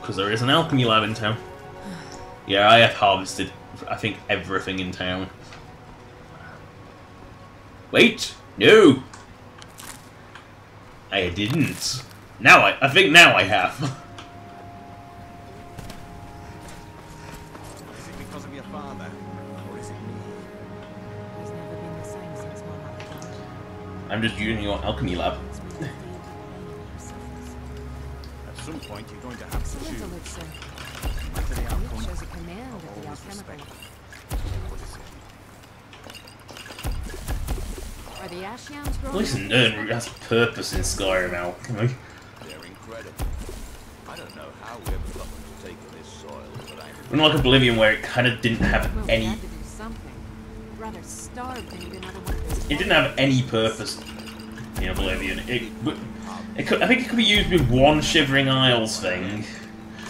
Because there is an alchemy lab in town. Yeah, I have harvested, I think, everything in town. Wait! No! I didn't. Now I think now I have. Is it because of your father, or is it me? He's never been the same since my mother died. I'm just using your alchemy lab. At some point, you're going to have to choose. Elixir. Matter the outcome. Shows a command of the Always alchemical. respect. What is it? Are the ash yams At growing? least Nernroot has a purpose in Skyrim alchemy. They're incredible. I don't know how we ever got them to take this soil, but I... Unlike Oblivion, where it kind of didn't have Well, we any... had to do something. Rather starve than do another one of those. It didn't have any purpose in Oblivion. I think it could be used with one Shivering Isles thing.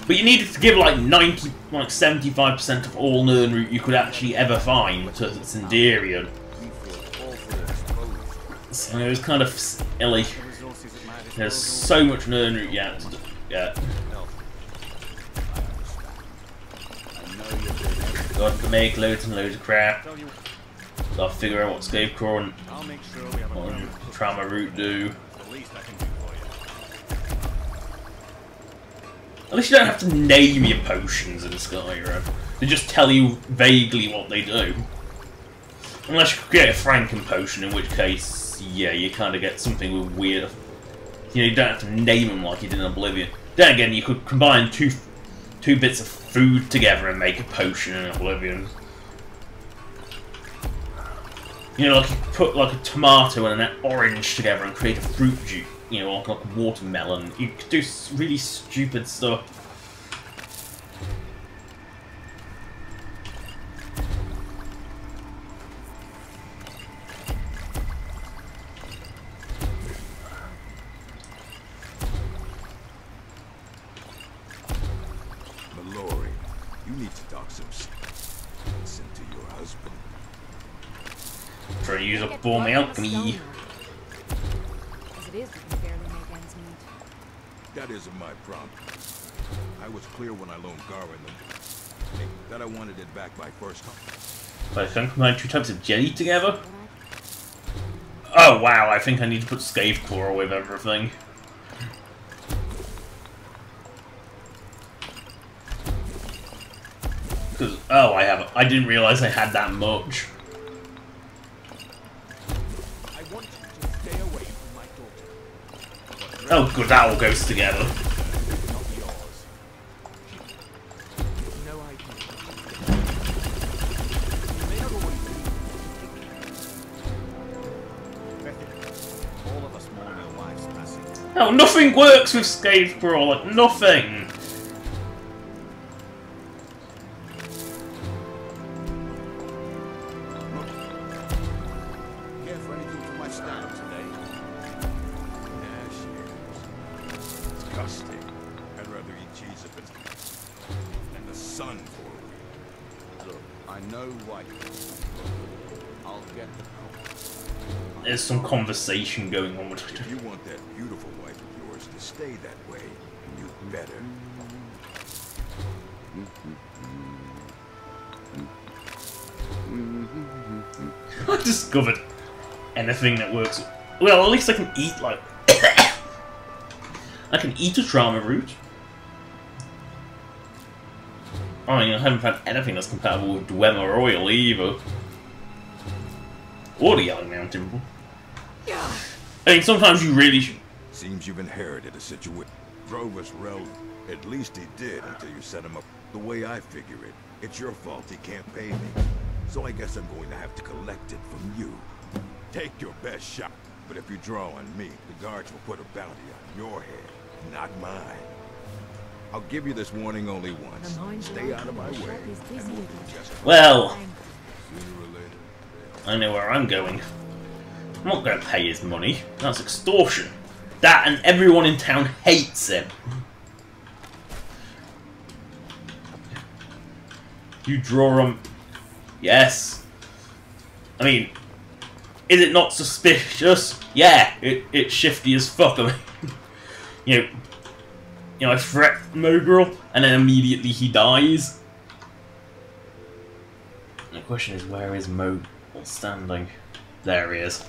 But you needed to give like 75% of all Nernroot you could actually ever find to Sinderian. So it was kind of silly. There's so much Nernroot yet to get. Got to make loads and loads of crap. Got to figure out what Scarecrow and Trauma Root do. At least you don't have to name your potions in Skyrim. They just tell you vaguely what they do. Unless you create a Franken potion, in which case, yeah, you kind of get something with weird... You know, you don't have to name them like you did in Oblivion. Then again, you could combine two bits of food together and make a potion in Oblivion. You know, like you put like a tomato and an orange together and create a fruit juice. You know, like a watermelon. You could do really stupid stuff. Mallory, you need to talk some sense into your husband. Try to use up all my alchemy. As it is, we can barely make ends meet. That isn't my problem. I was clear when I loaned Garwin that I wanted it back by first time. I think combine 2 types of jelly together. Oh wow, I think I need to put Scaveclaw with everything. Because, oh, I didn't realize I had that much. I want you to stay away from my daughter. Oh good, that all goes together. Not yours. No idea. All of us mourn your wife's passing. Oh, nothing works with Scaveclaw, like nothing! Care for anything from my stand today? Disgusting. I'd rather eat cheese if it's and the sun for a week. Look, I know why you. I'll get the coat. There's some conversation going on with If you want that beautiful wife of yours to stay that way, you better. I discovered anything that works. Well, at least I can eat, like... I can eat a trauma root. I mean, I haven't found anything that's compatible with Dwemer Oil either. Or the Yellow Mountain. I mean, sometimes you really should... Seems you've inherited a situation. Drove us relevant. At least he did until you set him up. The way I figure it, it's your fault he can't pay me. So I guess I'm going to have to collect it from you. Take your best shot. But if you draw on me, the guards will put a bounty on your head, not mine. I'll give you this warning only once. Stay out of my way. Well... Sooner or later, they'll I know where I'm going. I'm not going to pay his money. That's extortion. That and everyone in town hates him. You draw him. Yes. I mean, is it not suspicious? Yeah, it's shifty as fuck. I mean, you know, I threat Mogul, and then immediately he dies. The question is, where is Mogul standing? There he is.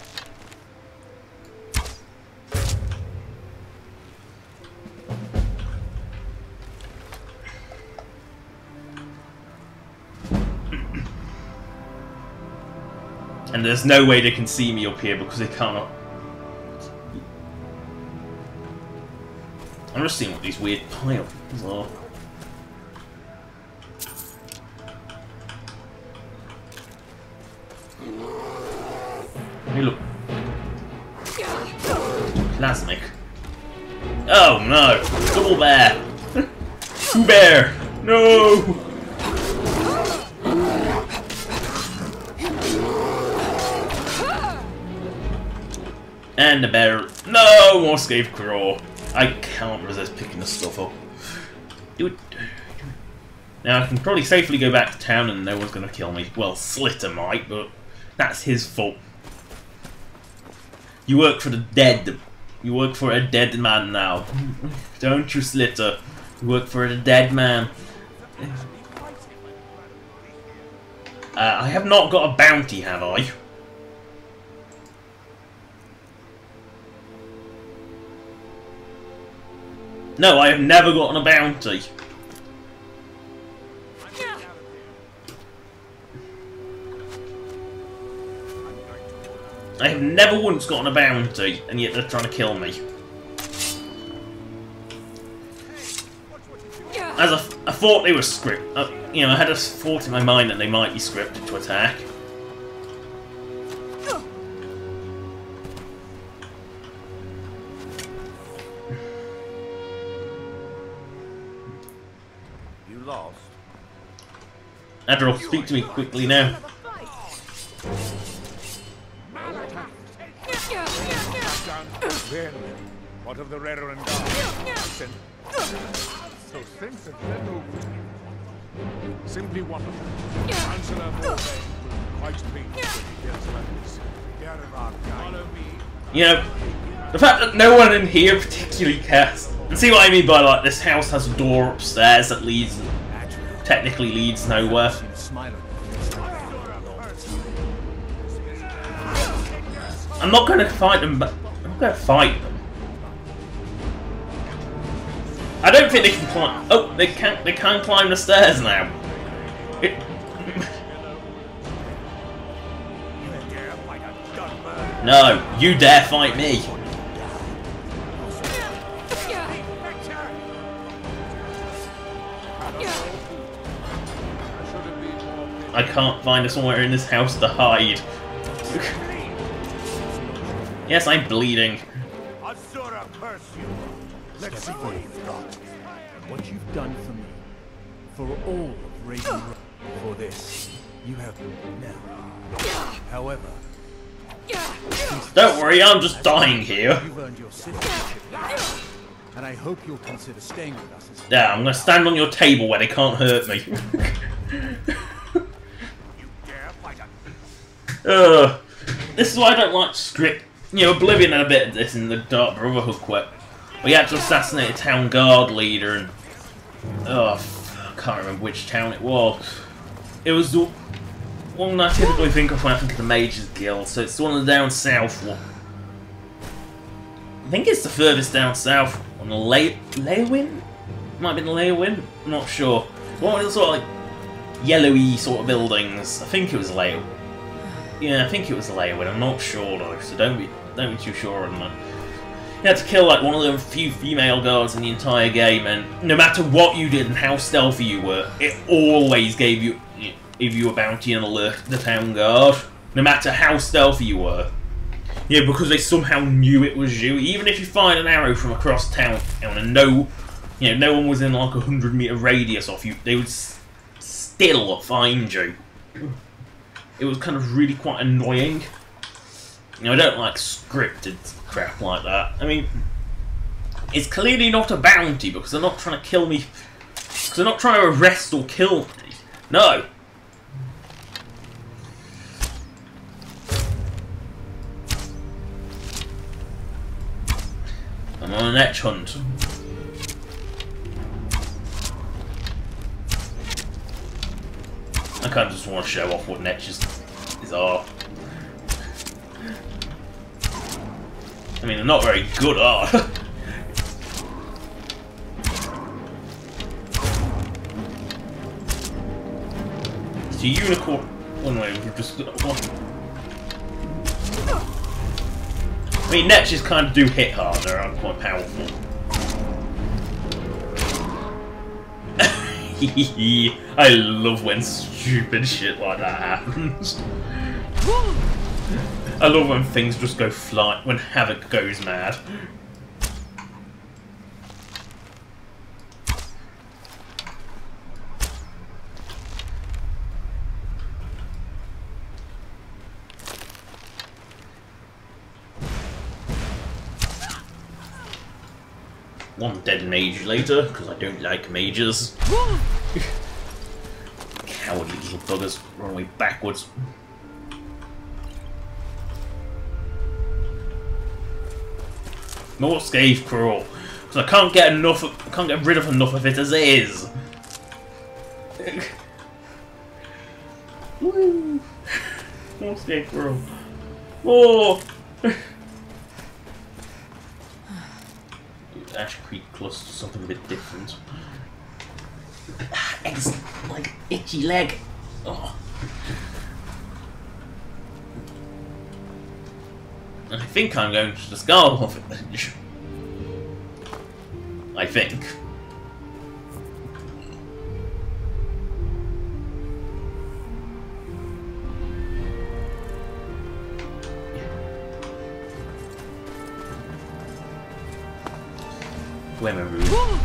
And there's no way they can see me up here because they cannot. I'm just seeing what these weird piles are. Hey, look. Plasmic. Oh no! Double bear! Two bear! No! And the bear. No! More scarecrow. I can't resist picking this stuff up. Do it. Now I can probably safely go back to town and no one's gonna kill me. Well, Slitter might, but that's his fault. You work for the dead. You work for a dead man now. Don't you, Slitter? You work for a dead man. I have not got a bounty, have I? No, I have never gotten a bounty. I have never once gotten a bounty, and yet they're trying to kill me. As I thought they were scripted. You know, I had a thought in my mind that they might be scripted to attack. You lost. Admiral, speak to me quickly now. Then, what of the Reverend God? So things have been over. Simply wonderful. Chancellor Morrowind will be quite pleased when he hears about this. Follow me. You know, the fact that no one in here particularly cares. And see what I mean by, like, this house has a door upstairs that leads, technically leads nowhere. I'm not going to fight them, but I'm not going to fight them. I don't think they can climb. Oh, they can. They can climb the stairs now. No, you dare fight me. I can't find somewhere in this house to hide. Yes, I'm bleeding. Let's see what you've got. What you've done for me. For all of Raven. For this, you have now. However, don't worry, I'm just dying here. You've earned your citizenship, and I hope you'll consider staying with us. Yeah, I'm gonna stand on your table where they can't hurt me. This is why I don't like script. You know, Oblivion had a bit of this in the Dark Brotherhood quest. We had to assassinate a town guard leader, and I can't remember which town it was. It was the one I typically think of when I think of the Mages Guild, so it's the one down south one. I think it's the furthest down south on the Leyawind? Might have been Leyawind? I'm not sure. One of the sort of like yellowy sort of buildings. I think it was Leyawind. Yeah, I think it was Leyawind. I'm not sure though, so don't be too sure on that. You had to kill like one of the few female guards in the entire game, and no matter what you did and how stealthy you were, it always gave you a bounty and alert the town guard. No matter how stealthy you were. Yeah, because they somehow knew it was you. Even if you fired an arrow from across town and no one was in like a 100-meter radius off you, they would still find you. it was kind of really quite annoying. You know, I don't like scripted crap like that. I mean, it's clearly not a bounty because they're not trying to kill me. Because they're not trying to arrest or kill me. No. I'm on an etch hunt. I kind of just want to show off what netches are. I mean, they're not very good, are they? It's a unicorn. One way, we've just got one. I mean, netches kind of do hit hard, they are quite powerful. I love when stupid shit like that happens. I love when things just go fly, when Havoc goes mad. One dead mage later, because I don't like mages. Cowardly little buggers run away backwards. More Scathe Crawl, because I can't get rid of enough of it as it is. Woo! More Scathe Crawl. More! Ash Creek cluster, something a bit different. It's like itchy leg. Oh. I think I'm going to the Skyrim village. I think. Where am I moving?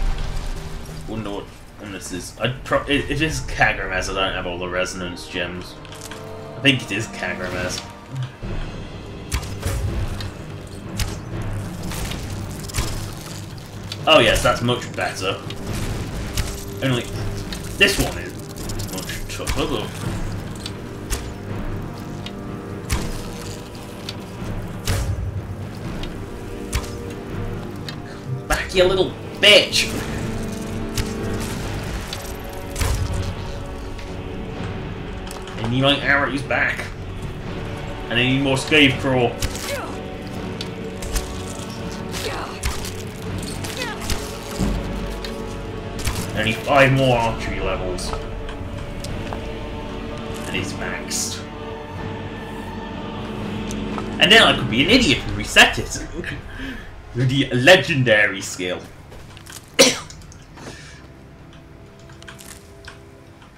Wonder what one this is. If it is Kagramaz, I don't have all the resonance gems. I think it is Kagramaz. Oh yes, that's much better. Only this one is much tougher though. Back, you little bitch! I need my arrows back. And I need more Scathe Crawl. I need 5 more archery levels. And it's maxed. And then I could be an idiot and reset it. With the legendary skill.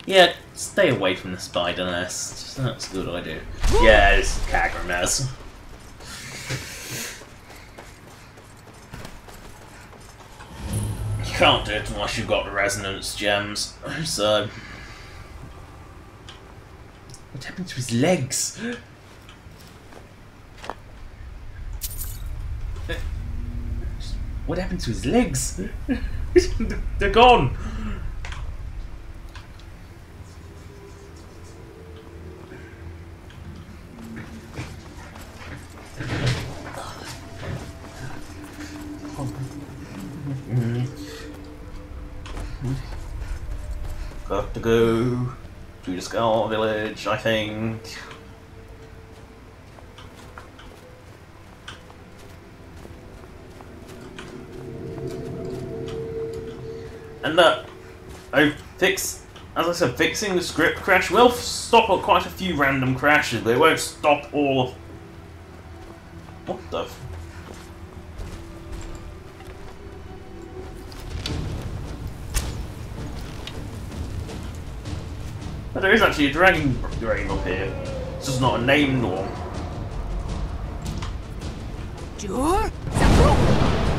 Yeah, stay away from the spider nest. That's a good idea. Yeah, it's Kagramaz. You can't do it unless you've got the resonance gems. So, what happened to his legs? What happened to his legs? They're gone. Got to go to the Skyrim village, I think. And that, as I said, fixing the script crash will stop quite a few random crashes, but it won't stop all of... What the f... But there is actually a dragon grave up here. It's just not a named one.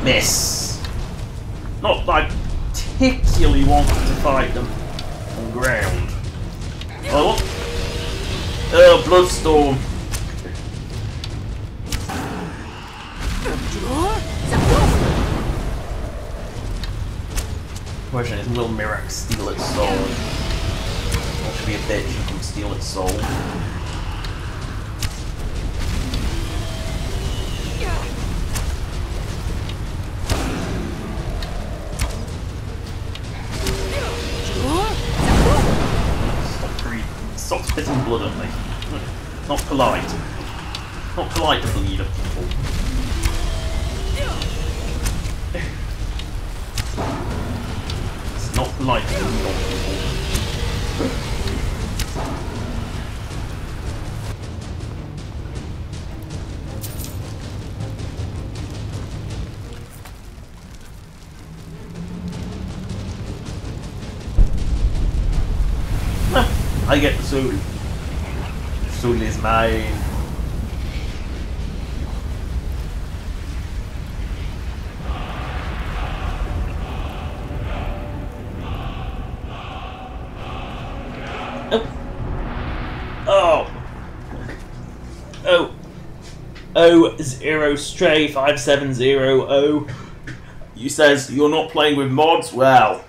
Miss. Not that I particularly wanted to fight them on ground. Oh, what? Bloodstorm. Question is, will Mirax steal its soul? Or should be a bitch and come steal its soul? Stop spitting blood at me. Not polite. Not polite to bleed at people. It's not polite to bleed on people. I get the soul. The soul is mine. Oh, 0 Stray 5700. You says you're not playing with mods. Well,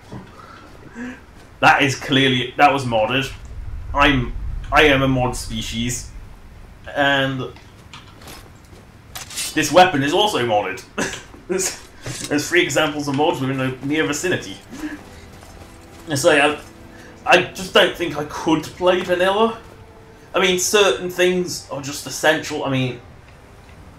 that is clearly that was modded. I am a mod species, and this weapon is also modded. There's 3 examples of mods within the near vicinity. So I just don't think I could play vanilla. I mean, certain things are just essential. I mean,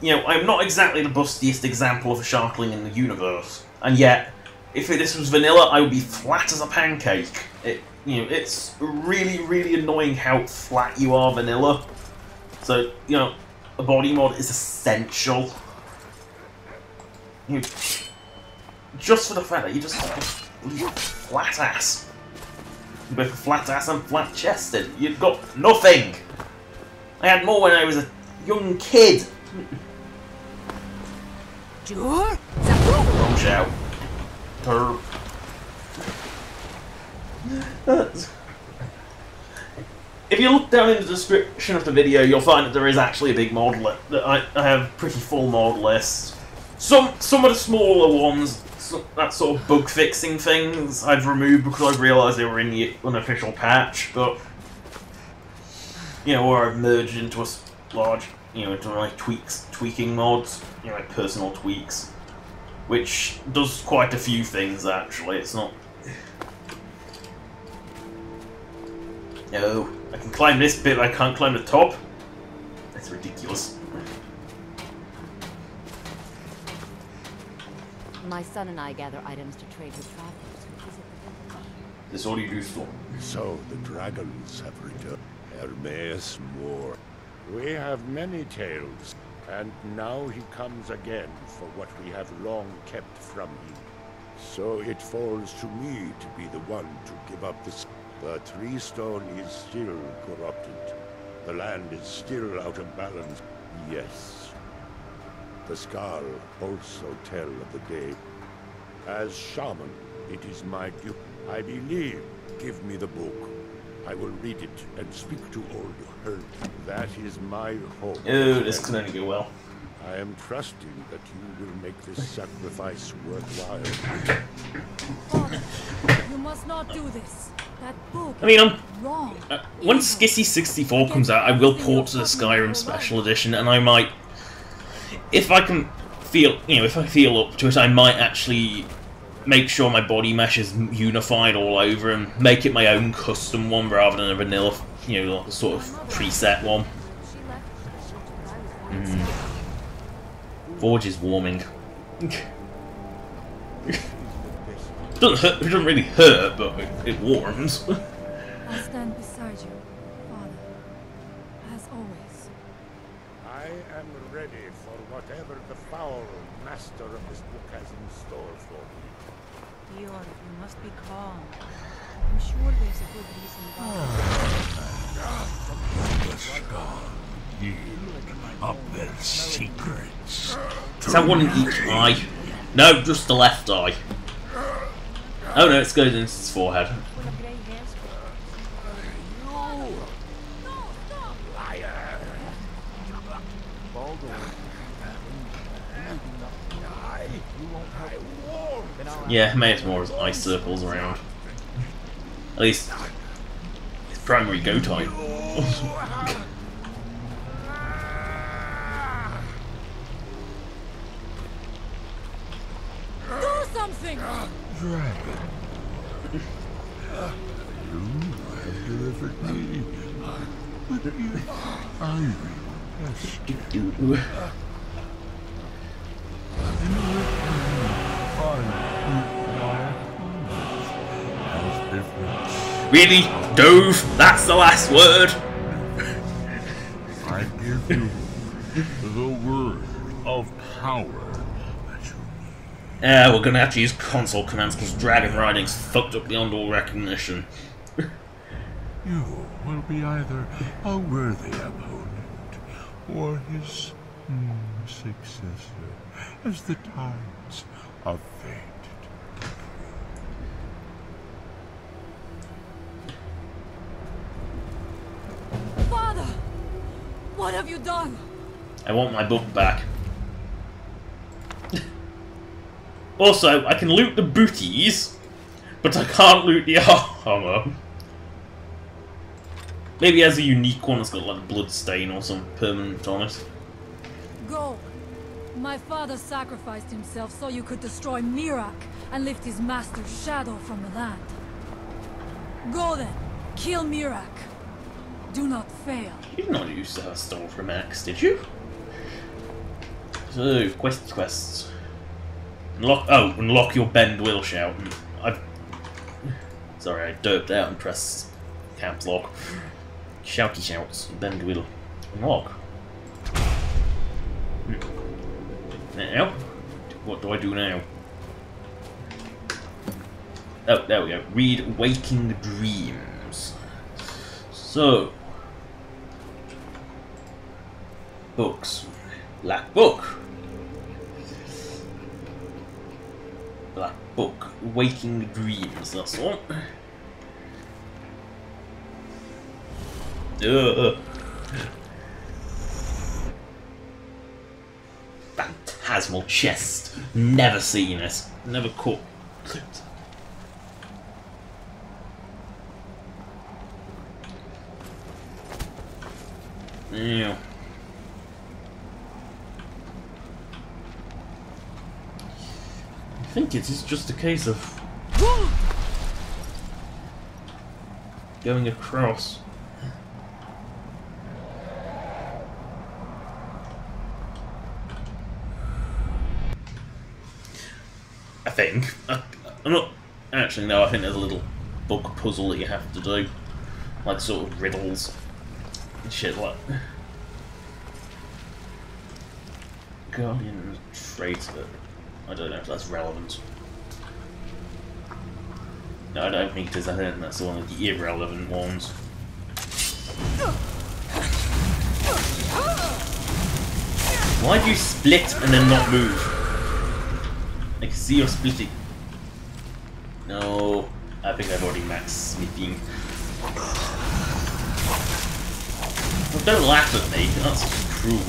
you know, I'm not exactly the bustiest example of a sharkling in the universe, and yet, if this was vanilla, I would be flat as a pancake. You know, it's really, really annoying how flat you are vanilla. So, you know, a body mod is essential. You know, just for the fact that you just have a flat ass. You're both flat ass and flat chested. You've got nothing. I had more when I was a young kid. Wrong shout. Turb. If you look down in the description of the video, you'll find that there is actually a big mod list. I have a pretty full mod list. Some of the smaller ones, that sort of bug fixing things, I've removed because I've realised they were in the unofficial patch. But you know, or I've merged into a large, you know, into like tweaking mods, you know, like personal tweaks, which does quite a few things actually. It's not. No, I can climb this bit, but I can't climb the top. That's ridiculous. My son and I gather items to trade with travelers who visit the village. This all you do for. So the dragons have returned. Hermes Moore. We have many tales, and now he comes again for what we have long kept from him. So it falls to me to be the one to give up the... The tree stone is still corrupted. The land is still out of balance. Yes. The Skal also tell of the day. As shaman, it is my duty. I believe. Give me the book. I will read it and speak to old Herd. That is my hope. Oh, this can only go well. I am trusting that you will make this sacrifice worthwhile. Father, you must not do this. That book I mean, wrong. Once Skissy 64 comes out, I will port to the Skyrim Special Edition, and I might, if I can feel, you know, if I feel up to it, I might actually make sure my body mesh is unified all over and make it my own custom one rather than a vanilla, you know, like a sort of preset one. Forge is warming. It doesn't really hurt, but it warms. I'll stand beside you, Father, as always. I am ready for whatever the foul master of this book has in store for me. Bjorn, you must be calm. I'm sure there's a good reason why. Of their secrets. Is that one in each eye? No, just the left eye. Oh no, it's going into his forehead. Liar! Yeah, maybe it's more as ice circles around. At least, it's primary go time. Do something! Dragon. You have delivered me. But you, I Really? Dove? That's the last word? I give you the word of power that you need. Yeah, we're gonna have to use console commands because dragon riding's fucked up beyond all recognition. You will be either a worthy opponent or his successor, as the tides of fate. Father! What have you done? I want my book back. Also, I can loot the booties, but I can't loot the armor. Maybe he has a unique one that's got like a blood stain or some permanent on it. Go. My father sacrificed himself so you could destroy Mirak and lift his master's shadow from the land. Go then. Kill Mirak. Do not fail. You did not use stole from Max, did you? So, quests. Unlock your bend will shout. Sorry, I derped out and pressed caps lock. Shouty shouts, bend will unlock. Now, what do I do now? Oh, there we go. Read Waking Dreams. So, books. Black book. Black book. Waking Dreams. That's the one. Phantasmal chest. Never seen it. Never caught. Yeah. I think it is just a case of going across. I think. I'm not... Actually, no, I think there's a little book puzzle that you have to do. Like, sort of riddles. And shit like... Guardian Traitor. I don't know if that's relevant. No, I don't think it is. I think that's one of the irrelevant ones. Why do you split and then not move? I can see you're splitting. No, I think I've already maxed smithing. Well, don't laugh at me, that's cruel.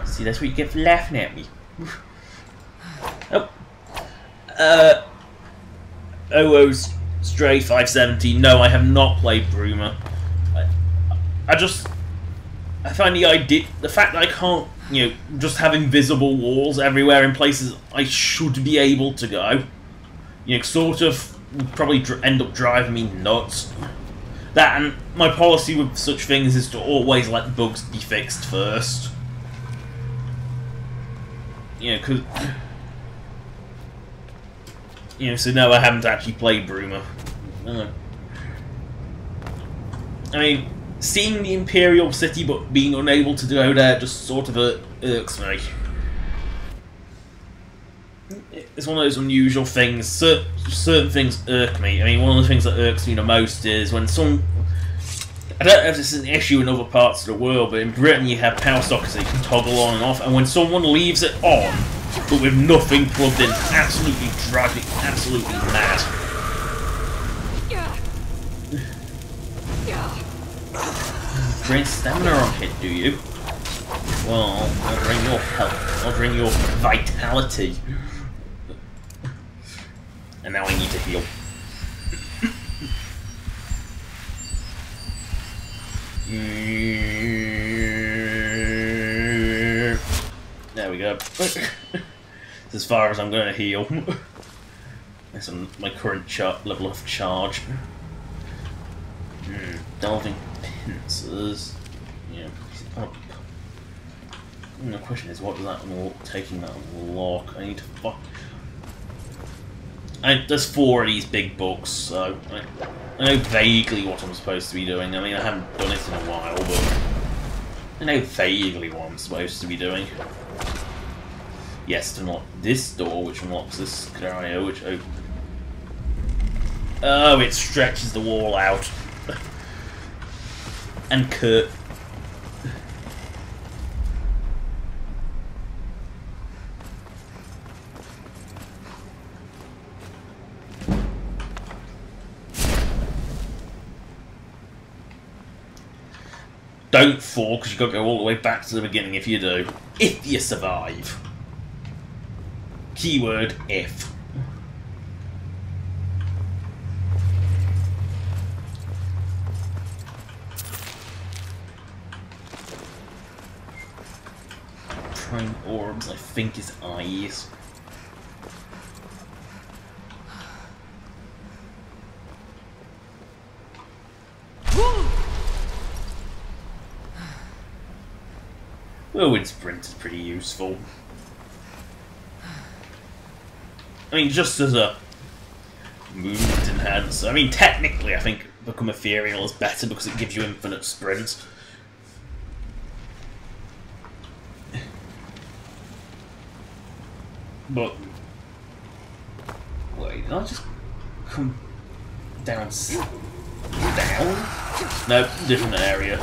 See, that's what you get for laughing at me. Oh. Stray 570. No, I have not played Bruma. I find the fact that I can't, you know, just have invisible walls everywhere in places I should be able to go, you know, sort of would probably end up driving me nuts. That, and my policy with such things is to always let bugs be fixed first. You know, because... You know, so no, I haven't actually played Bruma. I mean, seeing the Imperial City but being unable to go there just sort of irks me. It's one of those unusual things. Certain things irk me. I mean, one of the things that irks me the most is when some... I don't know if this is an issue in other parts of the world, but in Britain you have power sockets that you can toggle on and off, and when someone leaves it on, but with nothing plugged in, absolutely drives me absolutely mad. drain stamina on hit, do you? Well, I'll drain your health. I'll drain your vitality. And now I need to heal. There we go. That's as far as I'm going to heal. That's on my current level of charge. Delving pincers. Yeah. Oh. The question is, what does that unlock? Taking that unlock? I need to fuck. There's 4 of these big books, so I know vaguely what I'm supposed to be doing. I mean, I haven't done it in a while, but I know vaguely what I'm supposed to be doing. Yes, to unlock this door, which unlocks this scenario, which opens. Oh, it stretches the wall out. And Kurt. Don't fall, because you've got to go all the way back to the beginning if you do. If you survive. Keyword, if. Prime orbs, I think, is eyes. Whirlwind Sprint is pretty useful. I mean, just as a movement enhancer. I mean, technically, I think Become Ethereal is better because it gives you infinite sprint. But wait, did I just come down? Down? No, different area.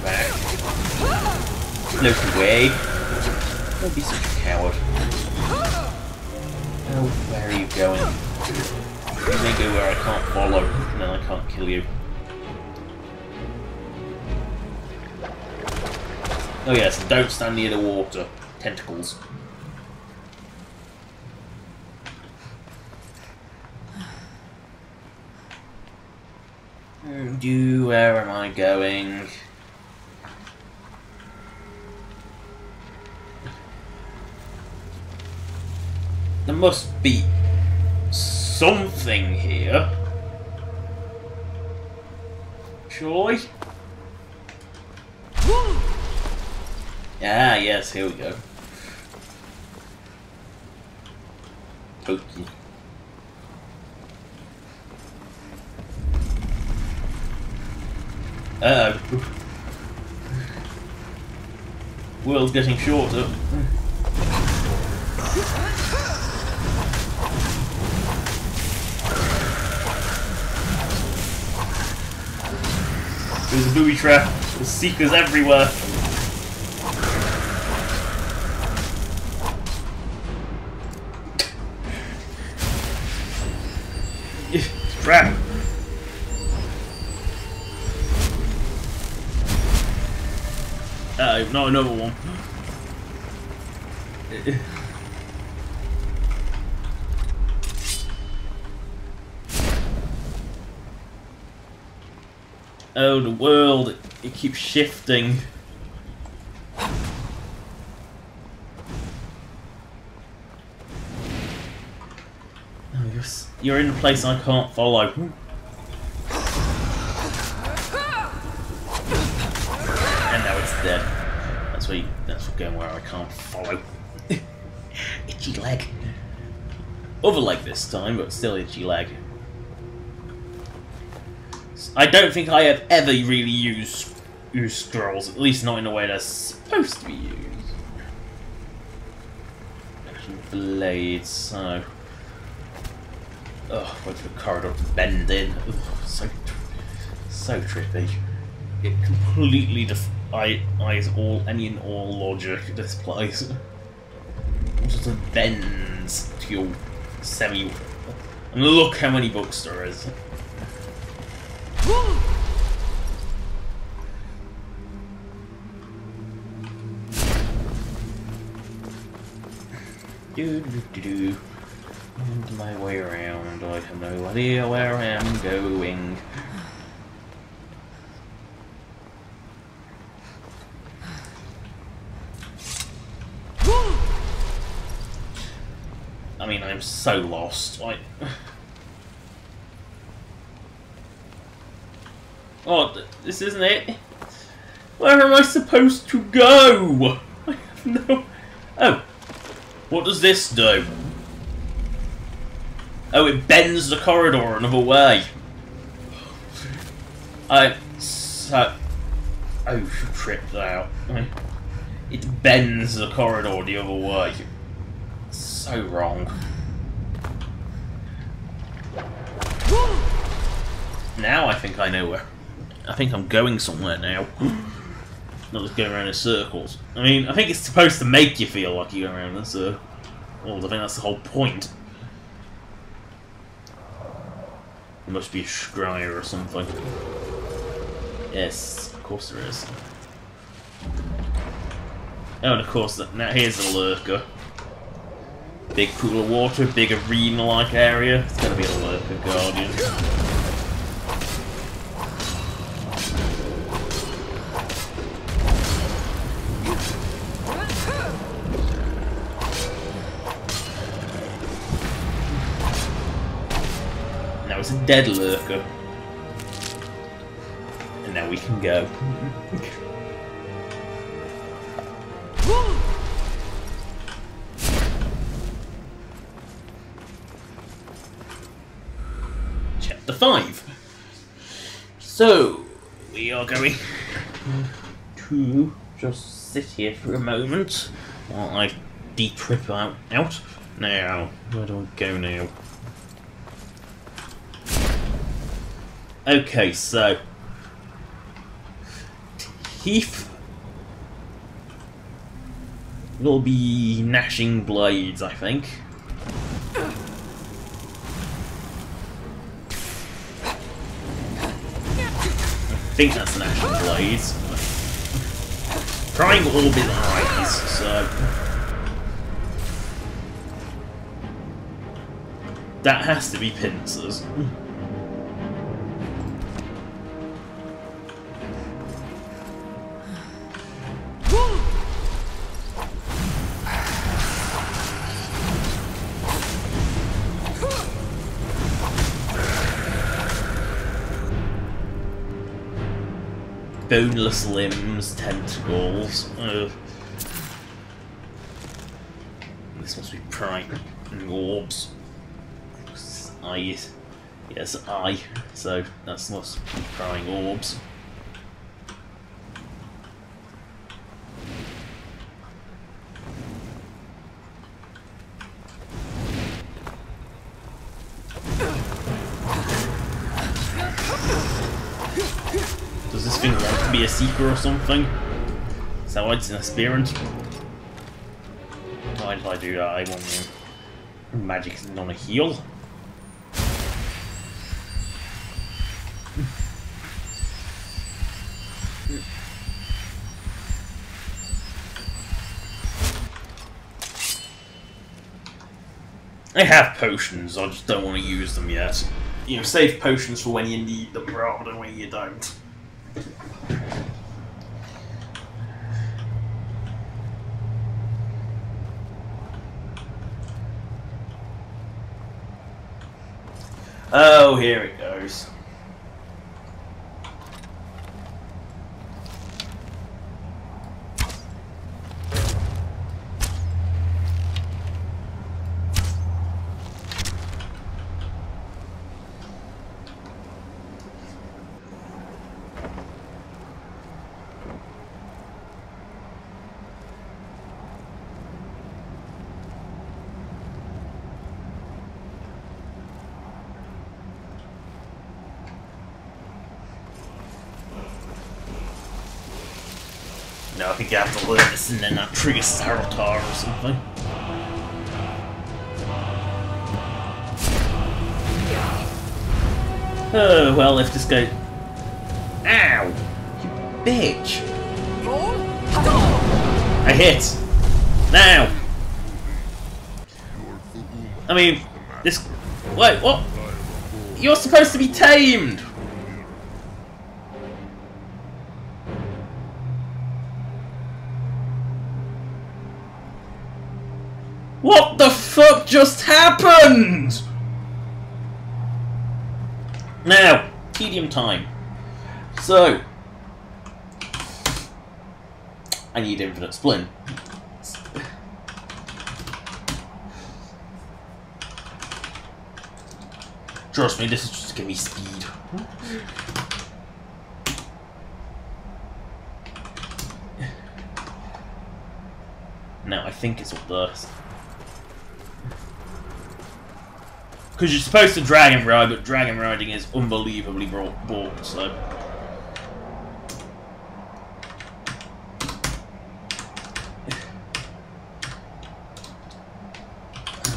Back. No way. Don't be such a coward. Oh, where are you going? You may go where I can't follow, and then I can't kill you. Oh yes, don't stand near the water. Tentacles. Where am I going? There must be something here. Surely? Ah, yes, here we go. Okay. Uh-oh. World's getting shorter. There's a booby trap. There's seekers everywhere. Trap. No, another one. Oh, the world, it keeps shifting. Oh, you're in a place I can't follow. And now it's dead. That's what going where I can't follow. Itchy leg. Other leg this time, but still itchy leg. I don't think I have ever really used scrolls, at least not in a way that's supposed to be used. Blades, so. Oh, wait for the corridor to bend in. Ugh, so trippy. It completely defies any and all logic, this place. It just bends to your And look how many books there is. And my way around, I have no idea where I am going. I mean, I'm so lost. Oh, this isn't it. Where am I supposed to go? I have no... Oh. What does this do? Oh, it bends the corridor another way. Oh, tripped out. It bends the corridor the other way. So wrong. Now I think I know where. I think I'm going somewhere now. Not just going around in circles. I mean, I think it's supposed to make you feel like you're going around in circles. I think that's the whole point. There must be a scryer or something. Yes, of course there is. Oh, and of course, now here's a lurker. Big pool of water, big arena-like area. It's gonna be a lurker guardian. Now it's a dead lurker. And now we can go. Chapter 5. So, we are going to just sit here for a moment while I de-trip out. Now, where do I go now? Okay, so Heath will be gnashing blades, I think. I think that's gnashing blades. Trying orbit eyes, so that has to be pincers. Boneless limbs, tentacles. This must be prying orbs. Eyes. Yes, eye. So that must be prying orbs. Does this thing want to be a seeker or something? Is that why it's an aspirant? Why did I do that? I want magic isn't on a heal. I have potions, I just don't want to use them yet. You know, save potions for when you need them rather than when you don't. Oh, here it goes. No, I think you have to learn this and then that triggers Sarotar or something. Oh, well, if this goes... Ow! You bitch! I hit! Now! I mean, this... Wait, what? You're supposed to be tamed! What the fuck just happened? Now, tedium time. So, I need infinite splint. Trust me, this is just to give me speed. Now, I think it's up there. Because you're supposed to dragon ride, but dragon riding is unbelievably bought, so...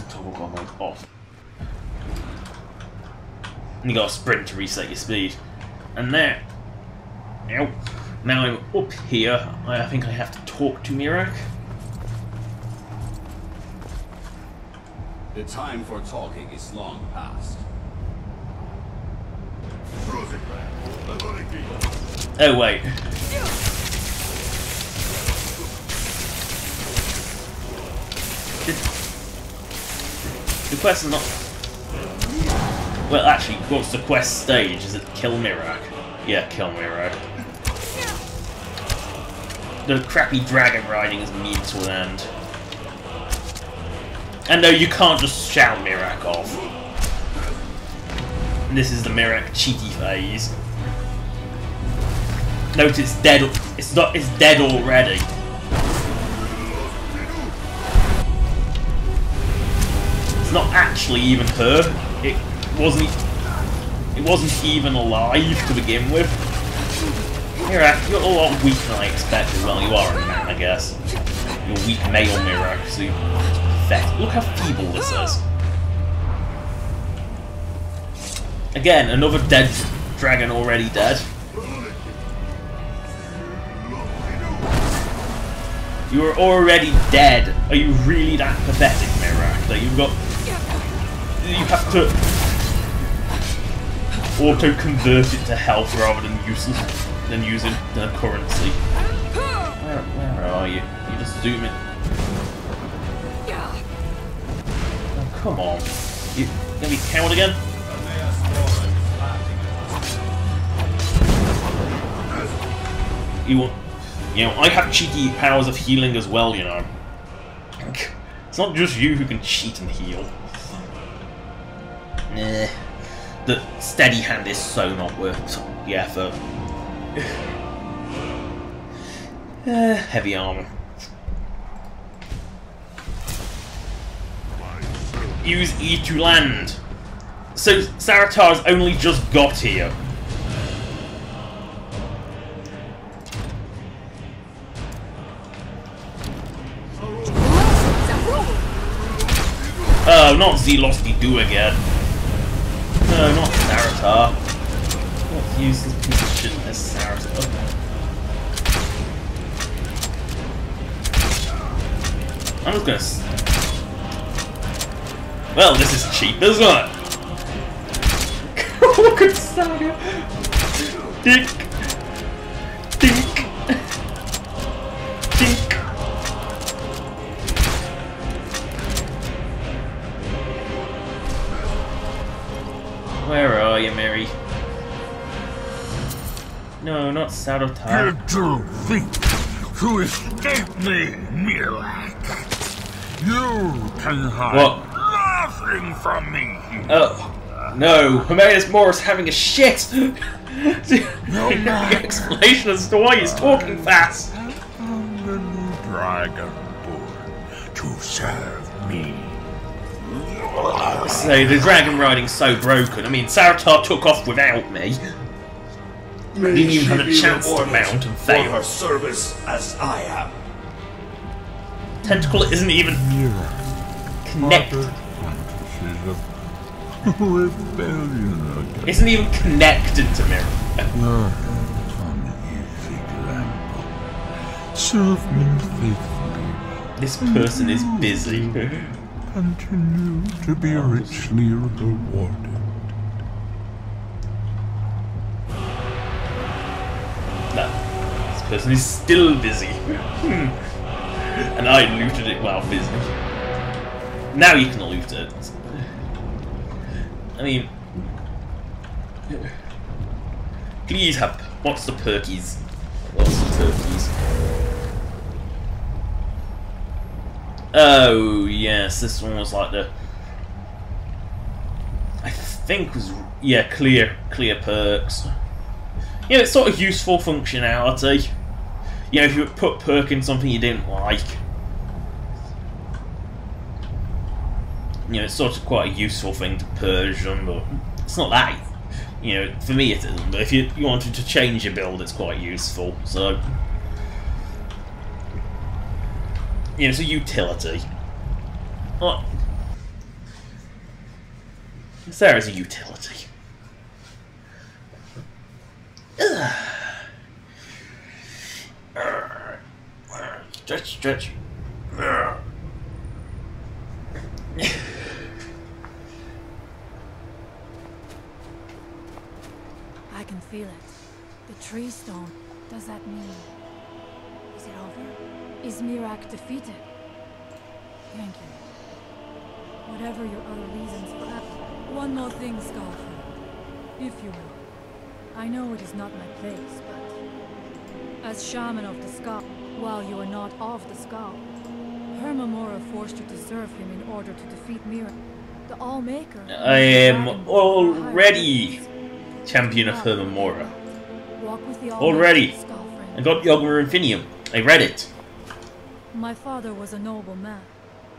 Toggle command off. And you got a sprint to reset your speed. And there. Ow. Now I'm up here. I think I have to talk to Mirak. The time for talking is long past. Oh wait. The quest is not... Well, actually, what's the quest stage? Is it kill Mirak? Yeah, kill Mirak. The crappy dragon riding is mean to an end. And no, you can't just shout Mirak off. And this is the Mirak cheeky phase. Note it's dead. It's dead already. It's not actually even her. It wasn't even alive to begin with. Mirak, you're a lot weaker than I expected. Well, you are a man, I guess. You're weak male Mirak, so pathetic. Look how feeble this is. Again, another dead dragon already dead. You are already dead. Are you really that pathetic, Mirak? That you have to auto-convert it to health rather than using the currency. Where are you? You just zoom in. Oh, come on. You gonna be coward again? You know, I have cheeky powers of healing as well, you know. It's not just you who can cheat and heal. Nah. The steady hand is so not worth the effort. Heavy armor. Use E to land. So Saratar's only just got here. Oh, not Zelosty-Do again. No, not Saratar. What useless piece of shit is Saratar? I'm just gonna... Well, this is cheap, isn't it? Look at Saga! Dink! Dink! Dink! Where are you, Mary? No, not Saratar. You do think to escape me, Mirak. You can hide nothing from me. Oh, no. Hermaeus Morris having a shit! The explanation as to why he's talking fast. The new dragon born to serve me. So, the dragon riding's so broken. I mean, Saratar took off without me. Didn't even have a chance to mount and fail. For her service as I am. Tentacle isn't even connected. Isn't even connected to Mirror. Serve me faithfully. This person is busy. continue to be richly rewarded. No, this person is still busy. And I looted it while busy. Now you can loot it. I mean, please have. What's the perkies? What's the turkeys? Oh yes, this one was like the. I think was clear perks. Yeah, it's sort of useful functionality. You know, if you put perk in something you didn't like. You know, it's sort of quite a useful thing to purge them, but it's not that. You know, for me it isn't, but if you wanted to change your build, it's quite useful, so. You know, it's a utility. What? It's there as a utility. Stretch. I can feel it. The tree stone. Does that mean? Is it over? Is Mirac defeated? Thank you. Whatever your other reasons for that. One more thing, Scarfer. If you will. I know it is not my place, but as shaman of the Skull, while you are not of the Skull, Hermamora forced you to serve him in order to defeat Mirac, the All-Maker. I am already champion of Hermamora. Already. I got Yogma Infinium. I read it. My father was a noble man,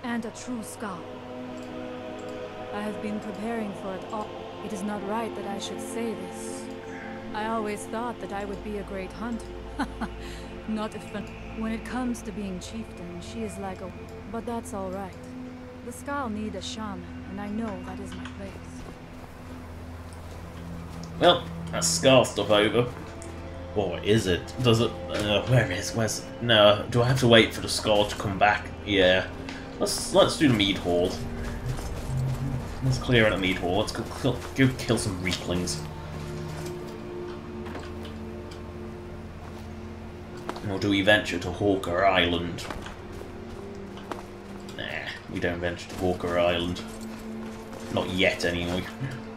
and a true Skull. I have been preparing for it all. It is not right that I should say this. I always thought that I would be a great hunter. Not if when it comes to being chieftain, she is like a... But that's alright. The Skull need a shaman, and I know that is my place. Well, that's Skull stuff over. Or is it? Does it... where's... No, do I have to wait for the Skull to come back? Yeah. Let's do the Mead Hall. Let's clear out a Mead Hall. Let's go kill some Reeklings. Or do we venture to Hawker Island? Nah, we don't venture to Hawker Island. Not yet, anyway.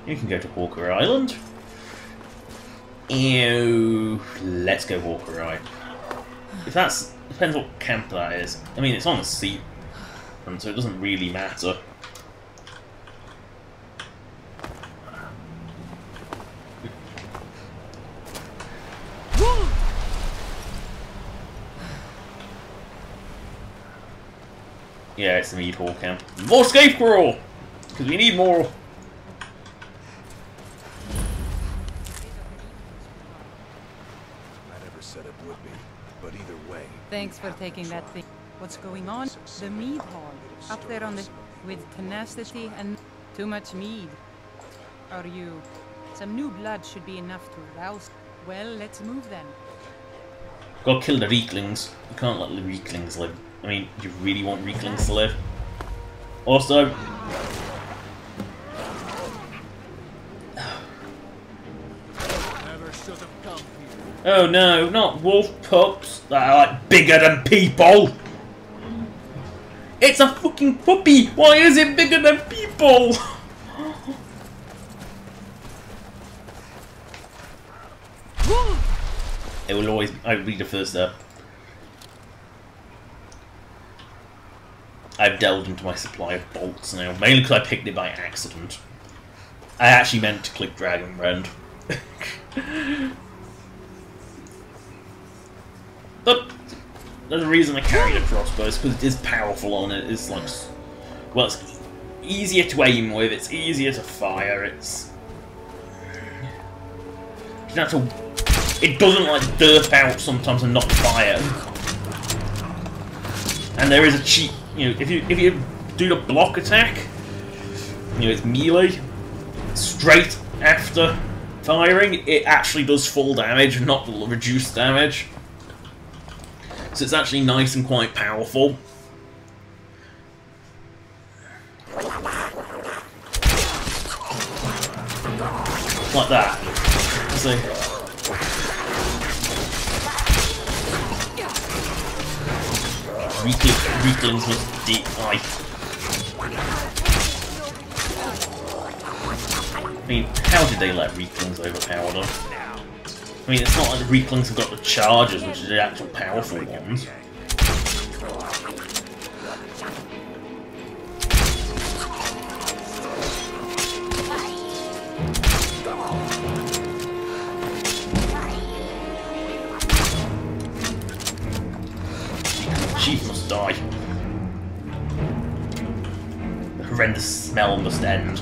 You can go to Hawker Island. Ew, let's go Hawker Island. If that's... depends what camp that is. I mean, it's on the sea, and so it doesn't really matter. Yeah, it's the Mead Hall camp. More Scape Crawl! Because we need more. I never said it would be, but either way. Thanks for taking that thing. What's going on? The mead hall. Up there on the... with tenacity and too much mead. Are you... Some new blood should be enough to arouse... Well, let's move then. Gotta kill the Reeklings. You can't let the Reeklings live. I mean, do you really want Reeklings to live? Also... Oh no, not wolf pups that are like bigger than people! It's a fucking puppy! Why is it bigger than people? It will always... I'll be the first step. I've delved into my supply of bolts now, mainly because I picked it by accident. I actually meant to click Dragon Brand. But there's a reason I carry the crossbow, because it is powerful on it. It's like... Well, it's easier to aim with, it's easier to fire, it's... You don't have to... It doesn't like derp out sometimes and not fire. And there is a cheat, you know, if you do the block attack, you know, it's melee, straight after firing, it actually does full damage, not reduced damage. So it's actually nice and quite powerful. Like that. See? Reeklings must die. I mean, how did they let Reeklings overpower them? I mean, it's not like the Reeklings have got the charges, which are the actual powerful ones. Chief must die. The horrendous smell must end.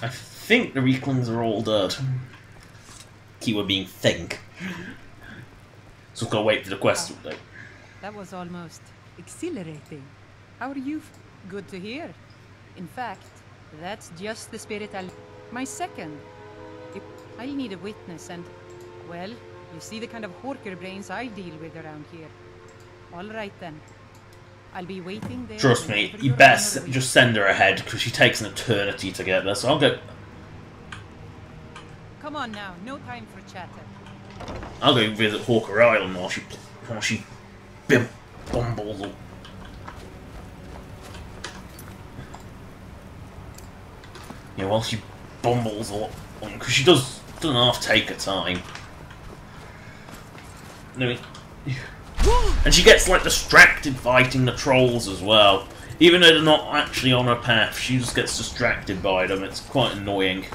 I think the Reeklings are all dead. Keyword being think. So we've got to wait for the quest update. That was almost exhilarating. How are you? Good to hear. In fact, that's just the spirit my second. I'll need a witness and, well, you see the kind of horker brains I deal with around here. All right then. I'll be waiting there. Trust me, you best just send her ahead because she takes an eternity to get there. So I'll go. Come on now, no time for chatter. I'll go visit Hawker Island while she bumbles. Yeah, while she bumbles on, because she doesn't half take her time. No. And she gets, like, distracted fighting the trolls as well. Even though they're not actually on her path, she just gets distracted by them. It's quite annoying.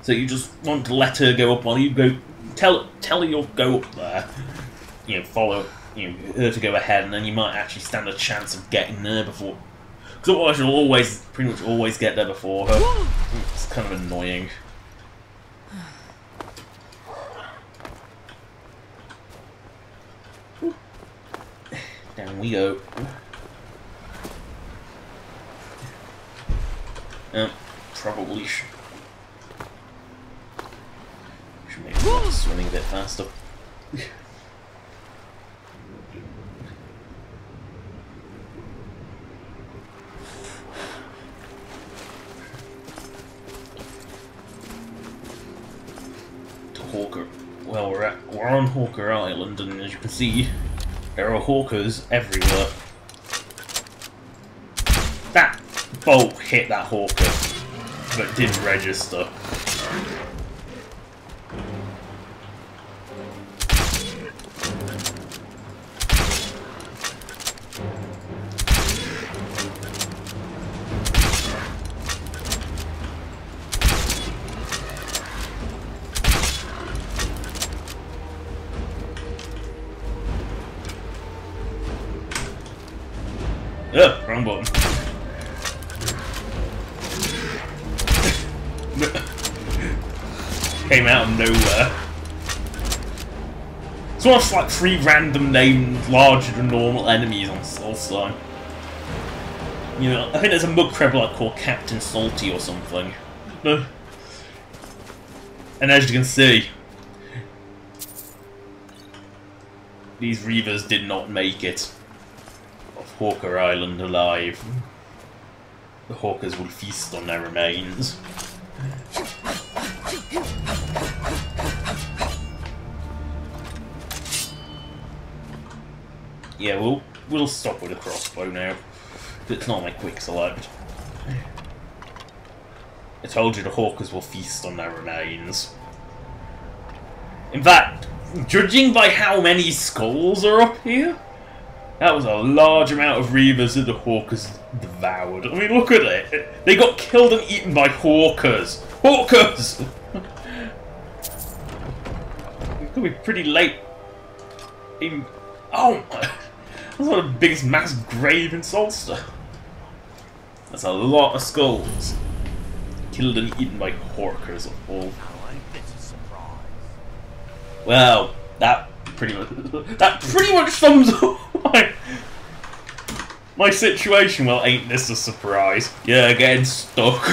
So you just want to let her go up while you go... Tell her you'll go up there. You know, follow her to go ahead, and then you might actually stand a chance of getting there before... Because otherwise you'll pretty much always get there before her. It's kind of annoying. Down we go. Probably should make the swimming a bit faster. To Hawker. Well, we're on Hawker Island, and as you can see, there are hawkers everywhere. That bolt hit that hawker, but didn't register. Ugh, wrong button. Came out of nowhere. It's almost like 3 random named larger than normal enemies on Solstheim. You know, I think there's a mud crab like called Captain Salty or something. And as you can see, these Reavers did not make it of Hawker Island alive. The Hawkers will feast on their remains. Yeah, we'll stop with a crossbow now. It's not my quick select. I told you the Hawkers will feast on their remains. In fact, judging by how many skulls are up here, that was a large amount of Reavers that the Hawkers devoured. I mean, look at it. They got killed and eaten by Hawkers. Hawkers! It could be pretty late. Even... Oh my... That's like the biggest mass grave in Solstheim. That's a lot of skulls. Killed and eaten by Hawkers of all. Well, that pretty much sums up my situation. Well, ain't this a surprise? Yeah, getting stuck.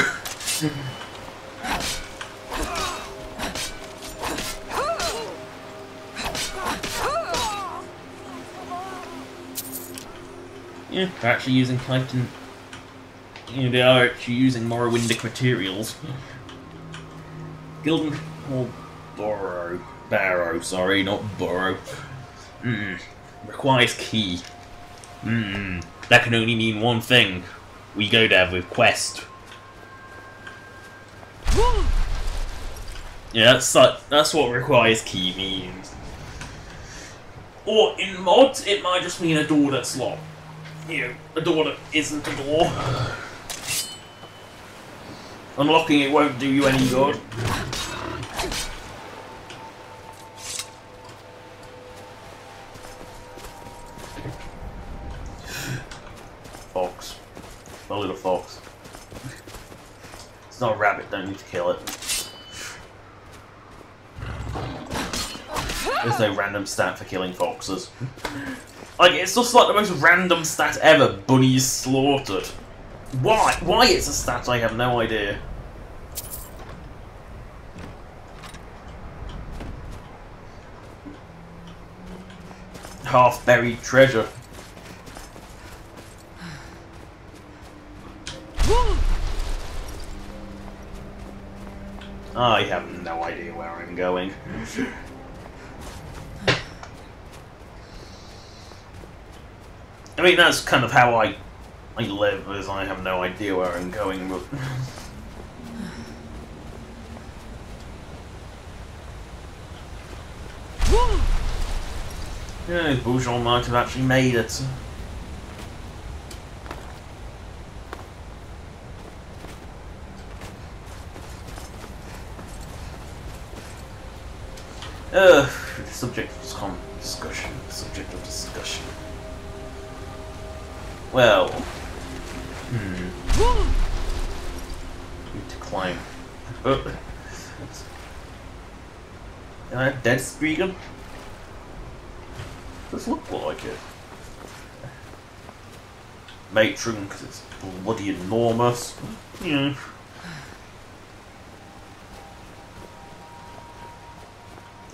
Yeah, they're actually using chitin they are actually using Morrowindic materials. Gildan or Barrow, sorry, not Burrow. Requires key. That can only mean one thing. We go there with quest. Yeah, that's what requires key means. Or in mods, it might just mean a door that's locked. You know, a door that isn't a door. Unlocking it won't do you any good. Fox. A little fox. It's not a rabbit, don't need to kill it. There's no random stat for killing foxes. Like, it's just like the most random stat ever, bunnies slaughtered. Why? Why it's a stat, I have no idea. Half-buried treasure. I have no idea where I'm going. I mean, that's kind of how I live, is I have no idea where I'm going, but... Yeah, Boujon might have actually made it. Subject of discussion. Subject of discussion. Well, need to climb. Can I have dead Spriggan? Does look like it. Matron, because it's bloody enormous. Yeah.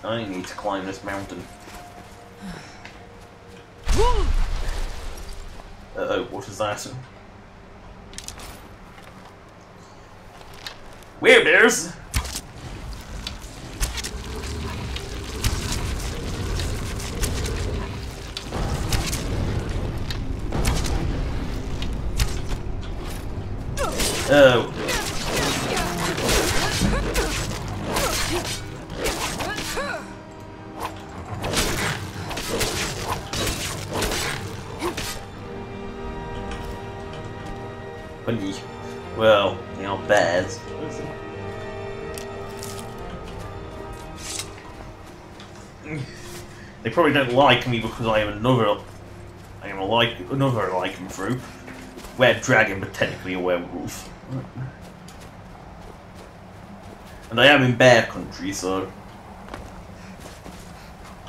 I need to climb this mountain. Uh-oh, what is that? Werebears! Oh. Funny. Well, they are bears. They probably don't like me because I am another lycanthrope. Red dragon, but technically a werewolf. And I am in bear country, so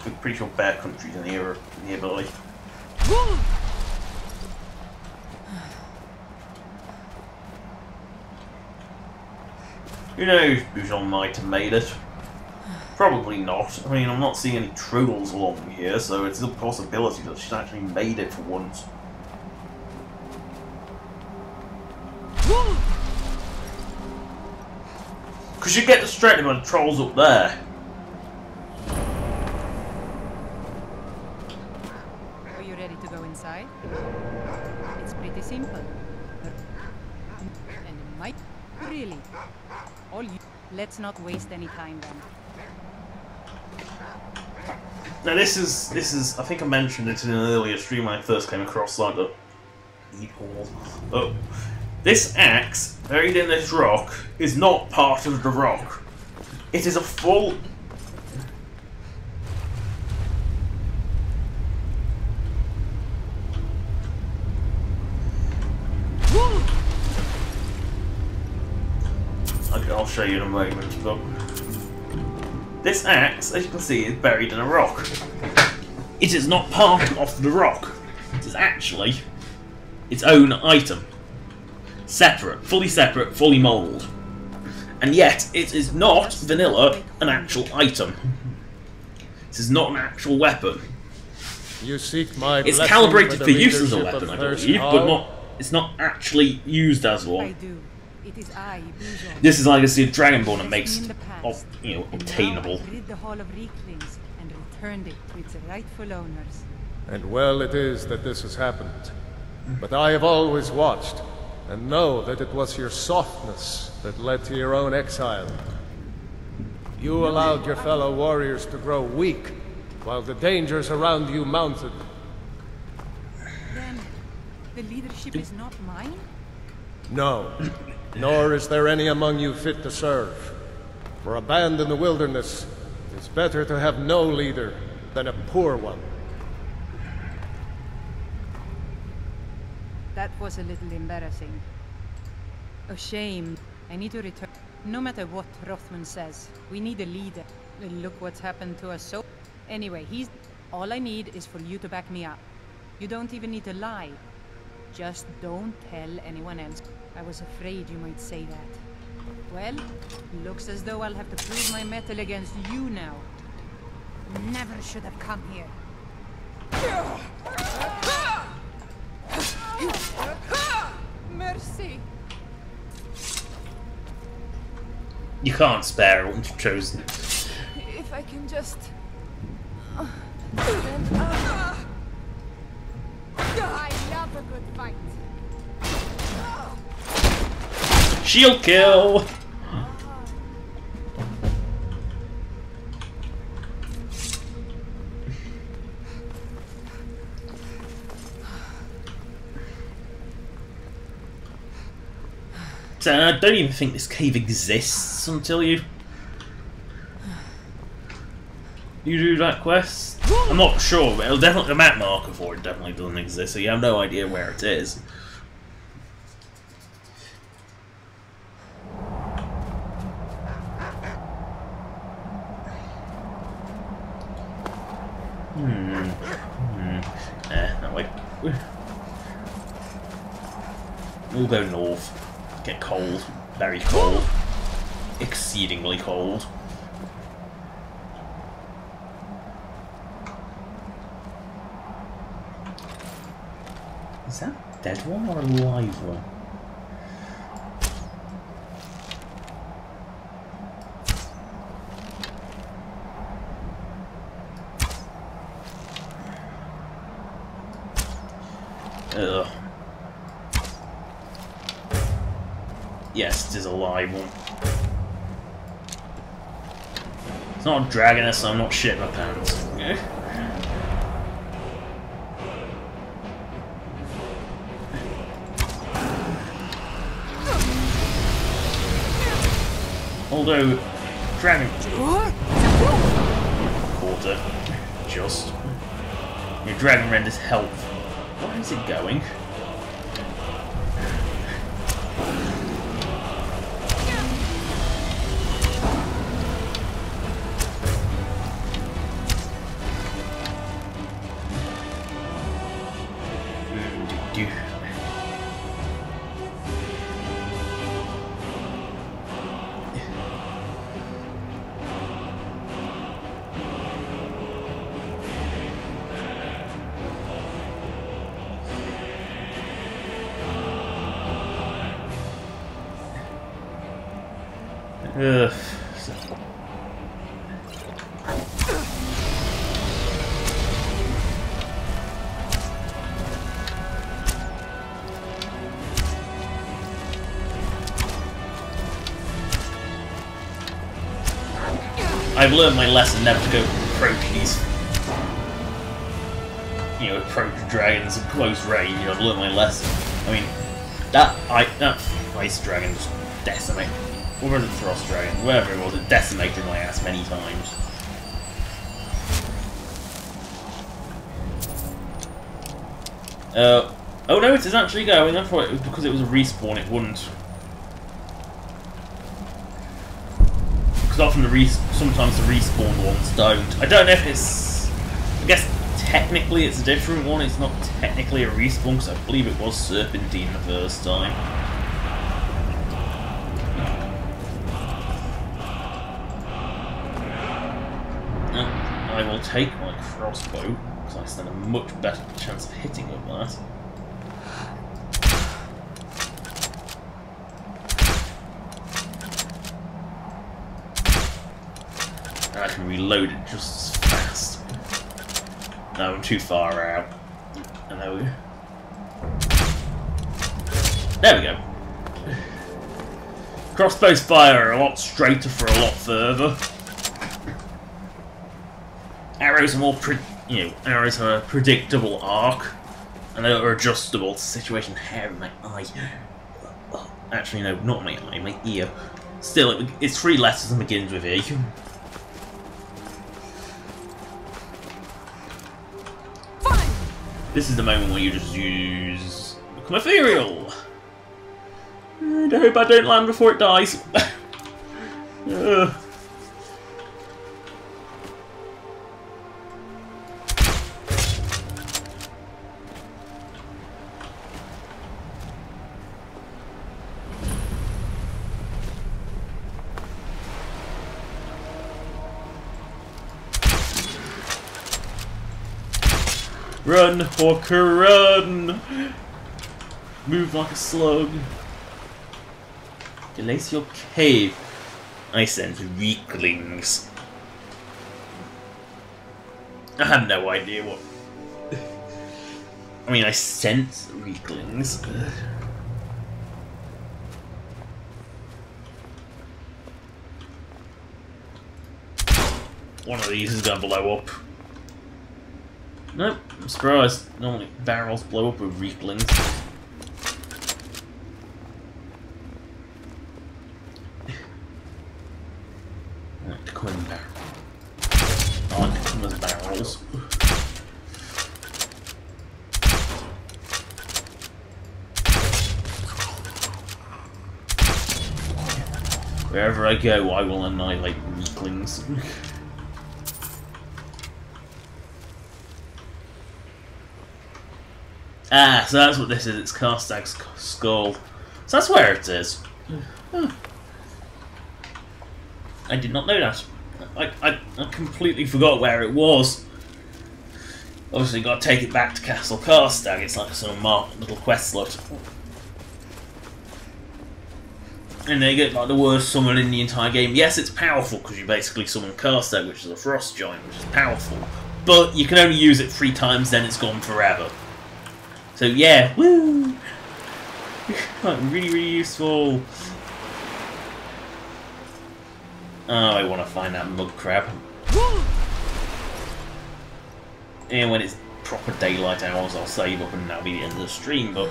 I'm pretty sure bear country's nearby. Who knows, Boujon might have made it. Probably not. I mean, I'm not seeing any trolls along here, so it's a possibility that she's actually made it for once. Because you get distracted by the trolls up there. Are you ready to go inside? It's pretty simple. And it might... Really? All you... Let's not waste any time then. Now this is I think I mentioned it in an earlier stream when I first came across like the this axe buried in this rock is not part of the rock. It is a full I'll show you in a moment, but this axe, as you can see, is buried in a rock. It is not part of the rock. It is actually its own item. Separate, fully mould. And yet, it is not vanilla an actual item. This is not an actual weapon. You seek my it's calibrated for use as a weapon, I believe, but not. it's not actually used as one. I do. It is I, Bujon. This is like a Sea of Dragonborn and makes in it, the past. obtainable. And now I've rid the Hall of Reeklings and returned it to its rightful owners. And well it is that this has happened. But I have always watched, and know that it was your softness that led to your own exile. You allowed your fellow warriors to grow weak, while the dangers around you mounted. Then, the leadership is not mine? No, nor is there any among you fit to serve. For a band in the wilderness, it's better to have no leader than a poor one. That was a little embarrassing. A shame. I need to return. No matter what Rothman says, we need a leader. Look what's happened to us so... Anyway, all I need is for you to back me up. You don't even need to lie. Just don't tell anyone else. I was afraid you might say that. Well, looks as though I'll have to prove my mettle against you now. Never should have come here. Mercy. You can't spare it once you've chosen it. If I can just stand up. I love a good fight. Shield kill! So I don't even think this cave exists until you do that quest. I'm not sure, but it'll definitely, the map marker for it definitely doesn't exist, so you have no idea where it is. No, wait. We'll go north. Get cold. Very cold. Exceedingly cold. Is that a dead one or a live one? Ugh. Yes, it is a live one. It's not a dragoness, so I'm not shitting my pants. Okay. Although, dragon quarter, just your dragon renders health. Where is it going? Ugh. I've learned my lesson never to go approach these, approach dragons at close range. I've learned my lesson. I mean, that ice dragon just decimated. Or was it Frost Dragon? Whatever it was, it decimated my ass many times. Oh no, it is actually going. I thought it was because it was a respawn, it wouldn't. Because often sometimes the respawn ones don't. I don't know if it's... I guess technically it's a different one. It's not technically a respawn, because I believe it was Serpentine the first time. I will take my crossbow, because I stand a much better chance of hitting with that. I can reload it just as fast. No, I'm too far out. And there we go. Crossbows fire a lot straighter for a lot further. Arrows are more, arrows have a predictable arc, and they're adjustable to situation. Hair in my eye. Actually, no, not my eye, my ear. Still, it's 3 letters and begins with E. Fine. This is the moment where you just use become ethereal. I hope I don't land before it dies. Run, Hawker, run! Move like a slug. Glacial cave. I sense weaklings. I have no idea what. I mean, I sense weaklings. One of these is gonna blow up. Nope, I'm surprised. Normally barrels blow up with weaklings. I like to come in barrels. I like to come as barrels. Wherever I go, I will annihilate weaklings. Ah, so that's what this is. It's Karstag's skull. So that's where it is. Huh. I did not know that. I completely forgot where it was. Obviously, got to take it back to Castle Karstag. It's like a sort of little quest slot. And they get like the worst summon in the entire game. Yes, it's powerful because you basically summon Karstag, which is a frost giant, which is powerful. But you can only use it 3 times, then it's gone forever. So yeah, woo! Really, really useful. Oh, I want to find that mud crab. And when it's proper daylight hours, I'll save up and that'll be the end of the stream. But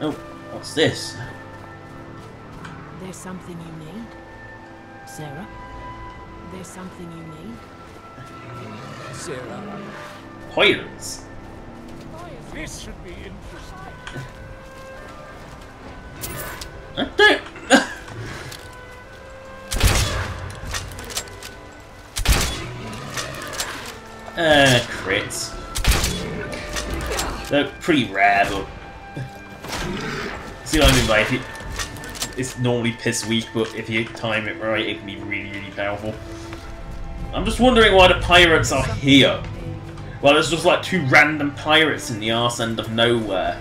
oh, what's this? There's something you need, Sarah. There's something you need, Sarah. Pirates. This should be interesting. I don't. Crits. They're pretty rare, but see what I mean by it? It's normally piss weak, but if you time it right, it can be really, really powerful. I'm just wondering why the pirates are here. Well, there's just like 2 random pirates in the arse end of nowhere.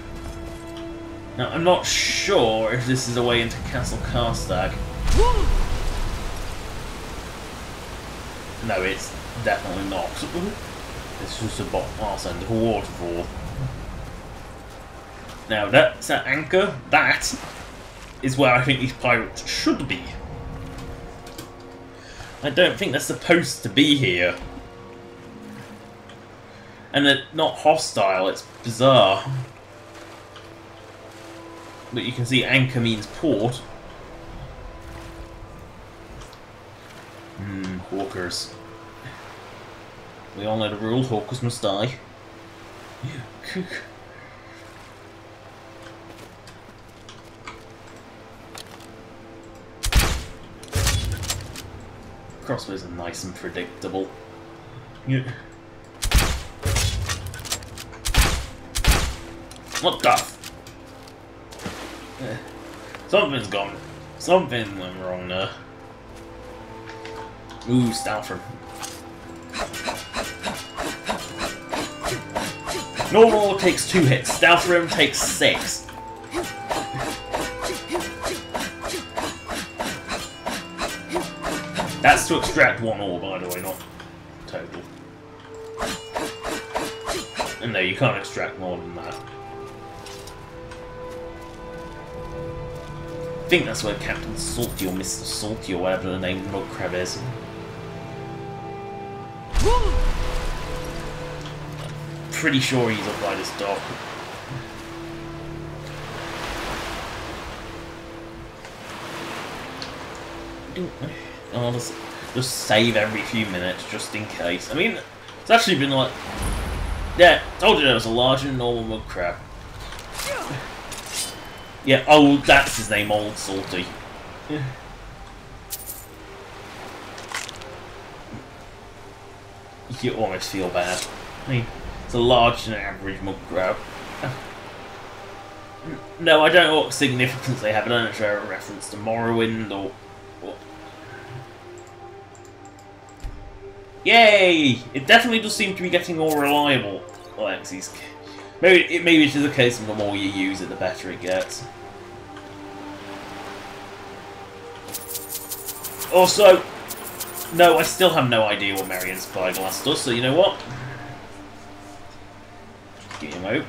Now, I'm not sure if this is a way into Castle Karstag. No, it's definitely not. It's just a arse end of a waterfall. Now, that's that anchor. That is where I think these pirates should be. I don't think they're supposed to be here. And they're not hostile, it's bizarre. But you can see anchor means port. Hawkers. We all know the rule, hawkers must die. Crossbows are nice and predictable. Yeah. What the f? Something's gone. Something went wrong there. Ooh, Stalford. Normal takes 2 hits. Stalford takes 6. That's to extract 1 ore, by the way, not total. And no, you can't extract more than that. I think that's where Captain Salty or Mr. Salty or whatever the name of the mud crab is. Pretty sure he's up by this dock. I'll just save every few minutes just in case. I mean, it's actually been like... Yeah, I told you there was a larger than normal mud crab. Yeah, oh, that's his name, Old Salty. You almost feel bad. I mean, it's a larger than average mud crab. No, I don't know what significance they have. I don't know if they're a reference to Morrowind or... Yay! It definitely does seem to be getting more reliable, Alexi's. Maybe it is a case of the more you use it, the better it gets. Also, no, I still have no idea what Marion's Spyglass does, so you know what? Get him out.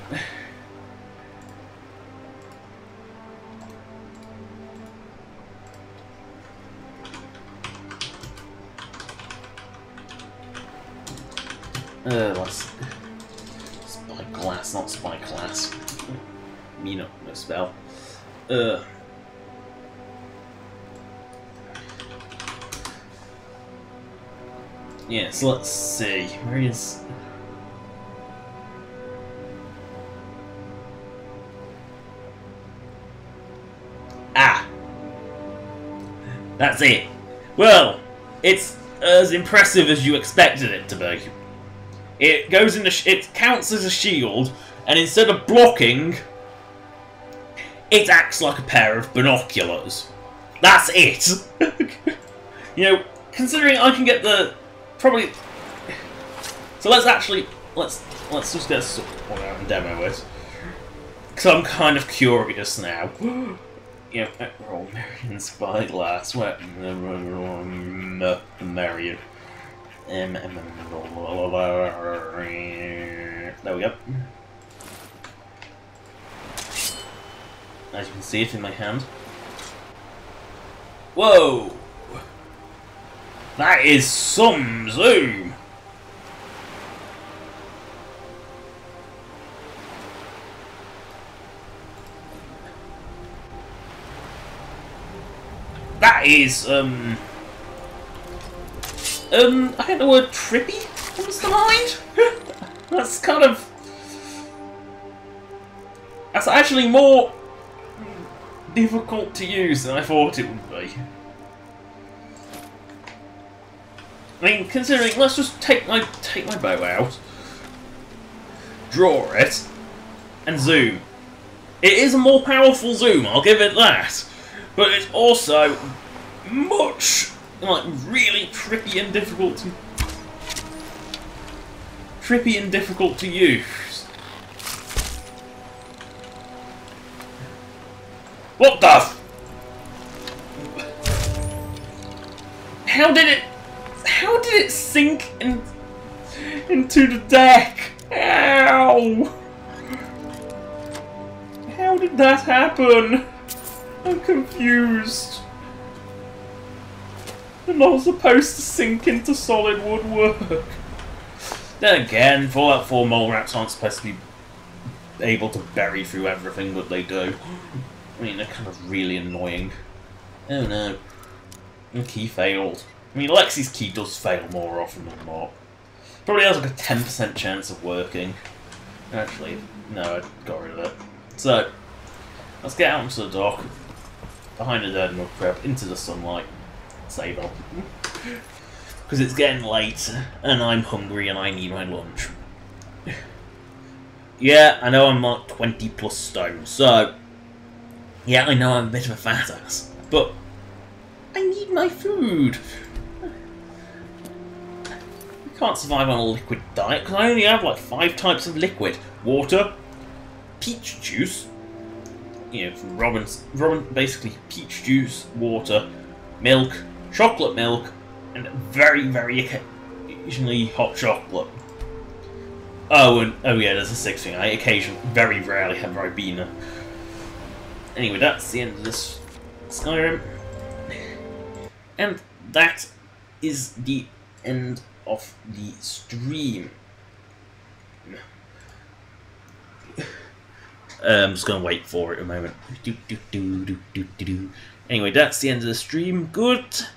What's Spyglass, not Spyglass. Me not no spell. Yeah, so let's see. Where is... Ah! That's it. Well, it's as impressive as you expected it to be. It goes in it counts as a shield, and instead of blocking, it acts like a pair of binoculars. That's it. You know, considering I can get the probably. So let's just get one out and demo it, because I'm kind of curious now. You know, roll Marion Spyglass. Where Marion. There we go. As you can see it in my hand. Whoa! That is some zoom! That is, I think the word trippy comes to mind. That's kind of... That's actually more difficult to use than I thought it would be. I mean, considering, let's just take my bow out, draw it, and zoom. It is a more powerful zoom, I'll give it that. But it's also much... like really trippy and difficult to use. What the f... How did it sink into the deck? Ow! How did that happen? I'm confused. They're not supposed to sink into solid woodwork. Then again, Fallout 4 mole rats aren't supposed to be able to bury through everything that they do. I mean, they're kind of really annoying. Oh no. The key failed. I mean, Lexi's key does fail more often than not. Probably has like a 10% chance of working. Actually, no, I got rid of it. So, let's get out onto the dock. Behind the dead mud crab, into the sunlight. Save up. Because it's getting late, and I'm hungry, and I need my lunch. Yeah, I know I'm like 20 plus stone, so... Yeah, I know I'm a bit of a fat ass, but... I need my food! I can't survive on a liquid diet, because I only have like 5 types of liquid. Water, peach juice, you know, from Robin, basically peach juice, water, milk, chocolate milk, and very, very occasionally hot chocolate. Oh, and oh yeah, there's a sixth thing. I occasionally, very rarely have Ribena. Anyway, that's the end of this Skyrim, and that is the end of the stream. I'm just gonna wait for it a moment. Anyway, that's the end of the stream. Goodbye.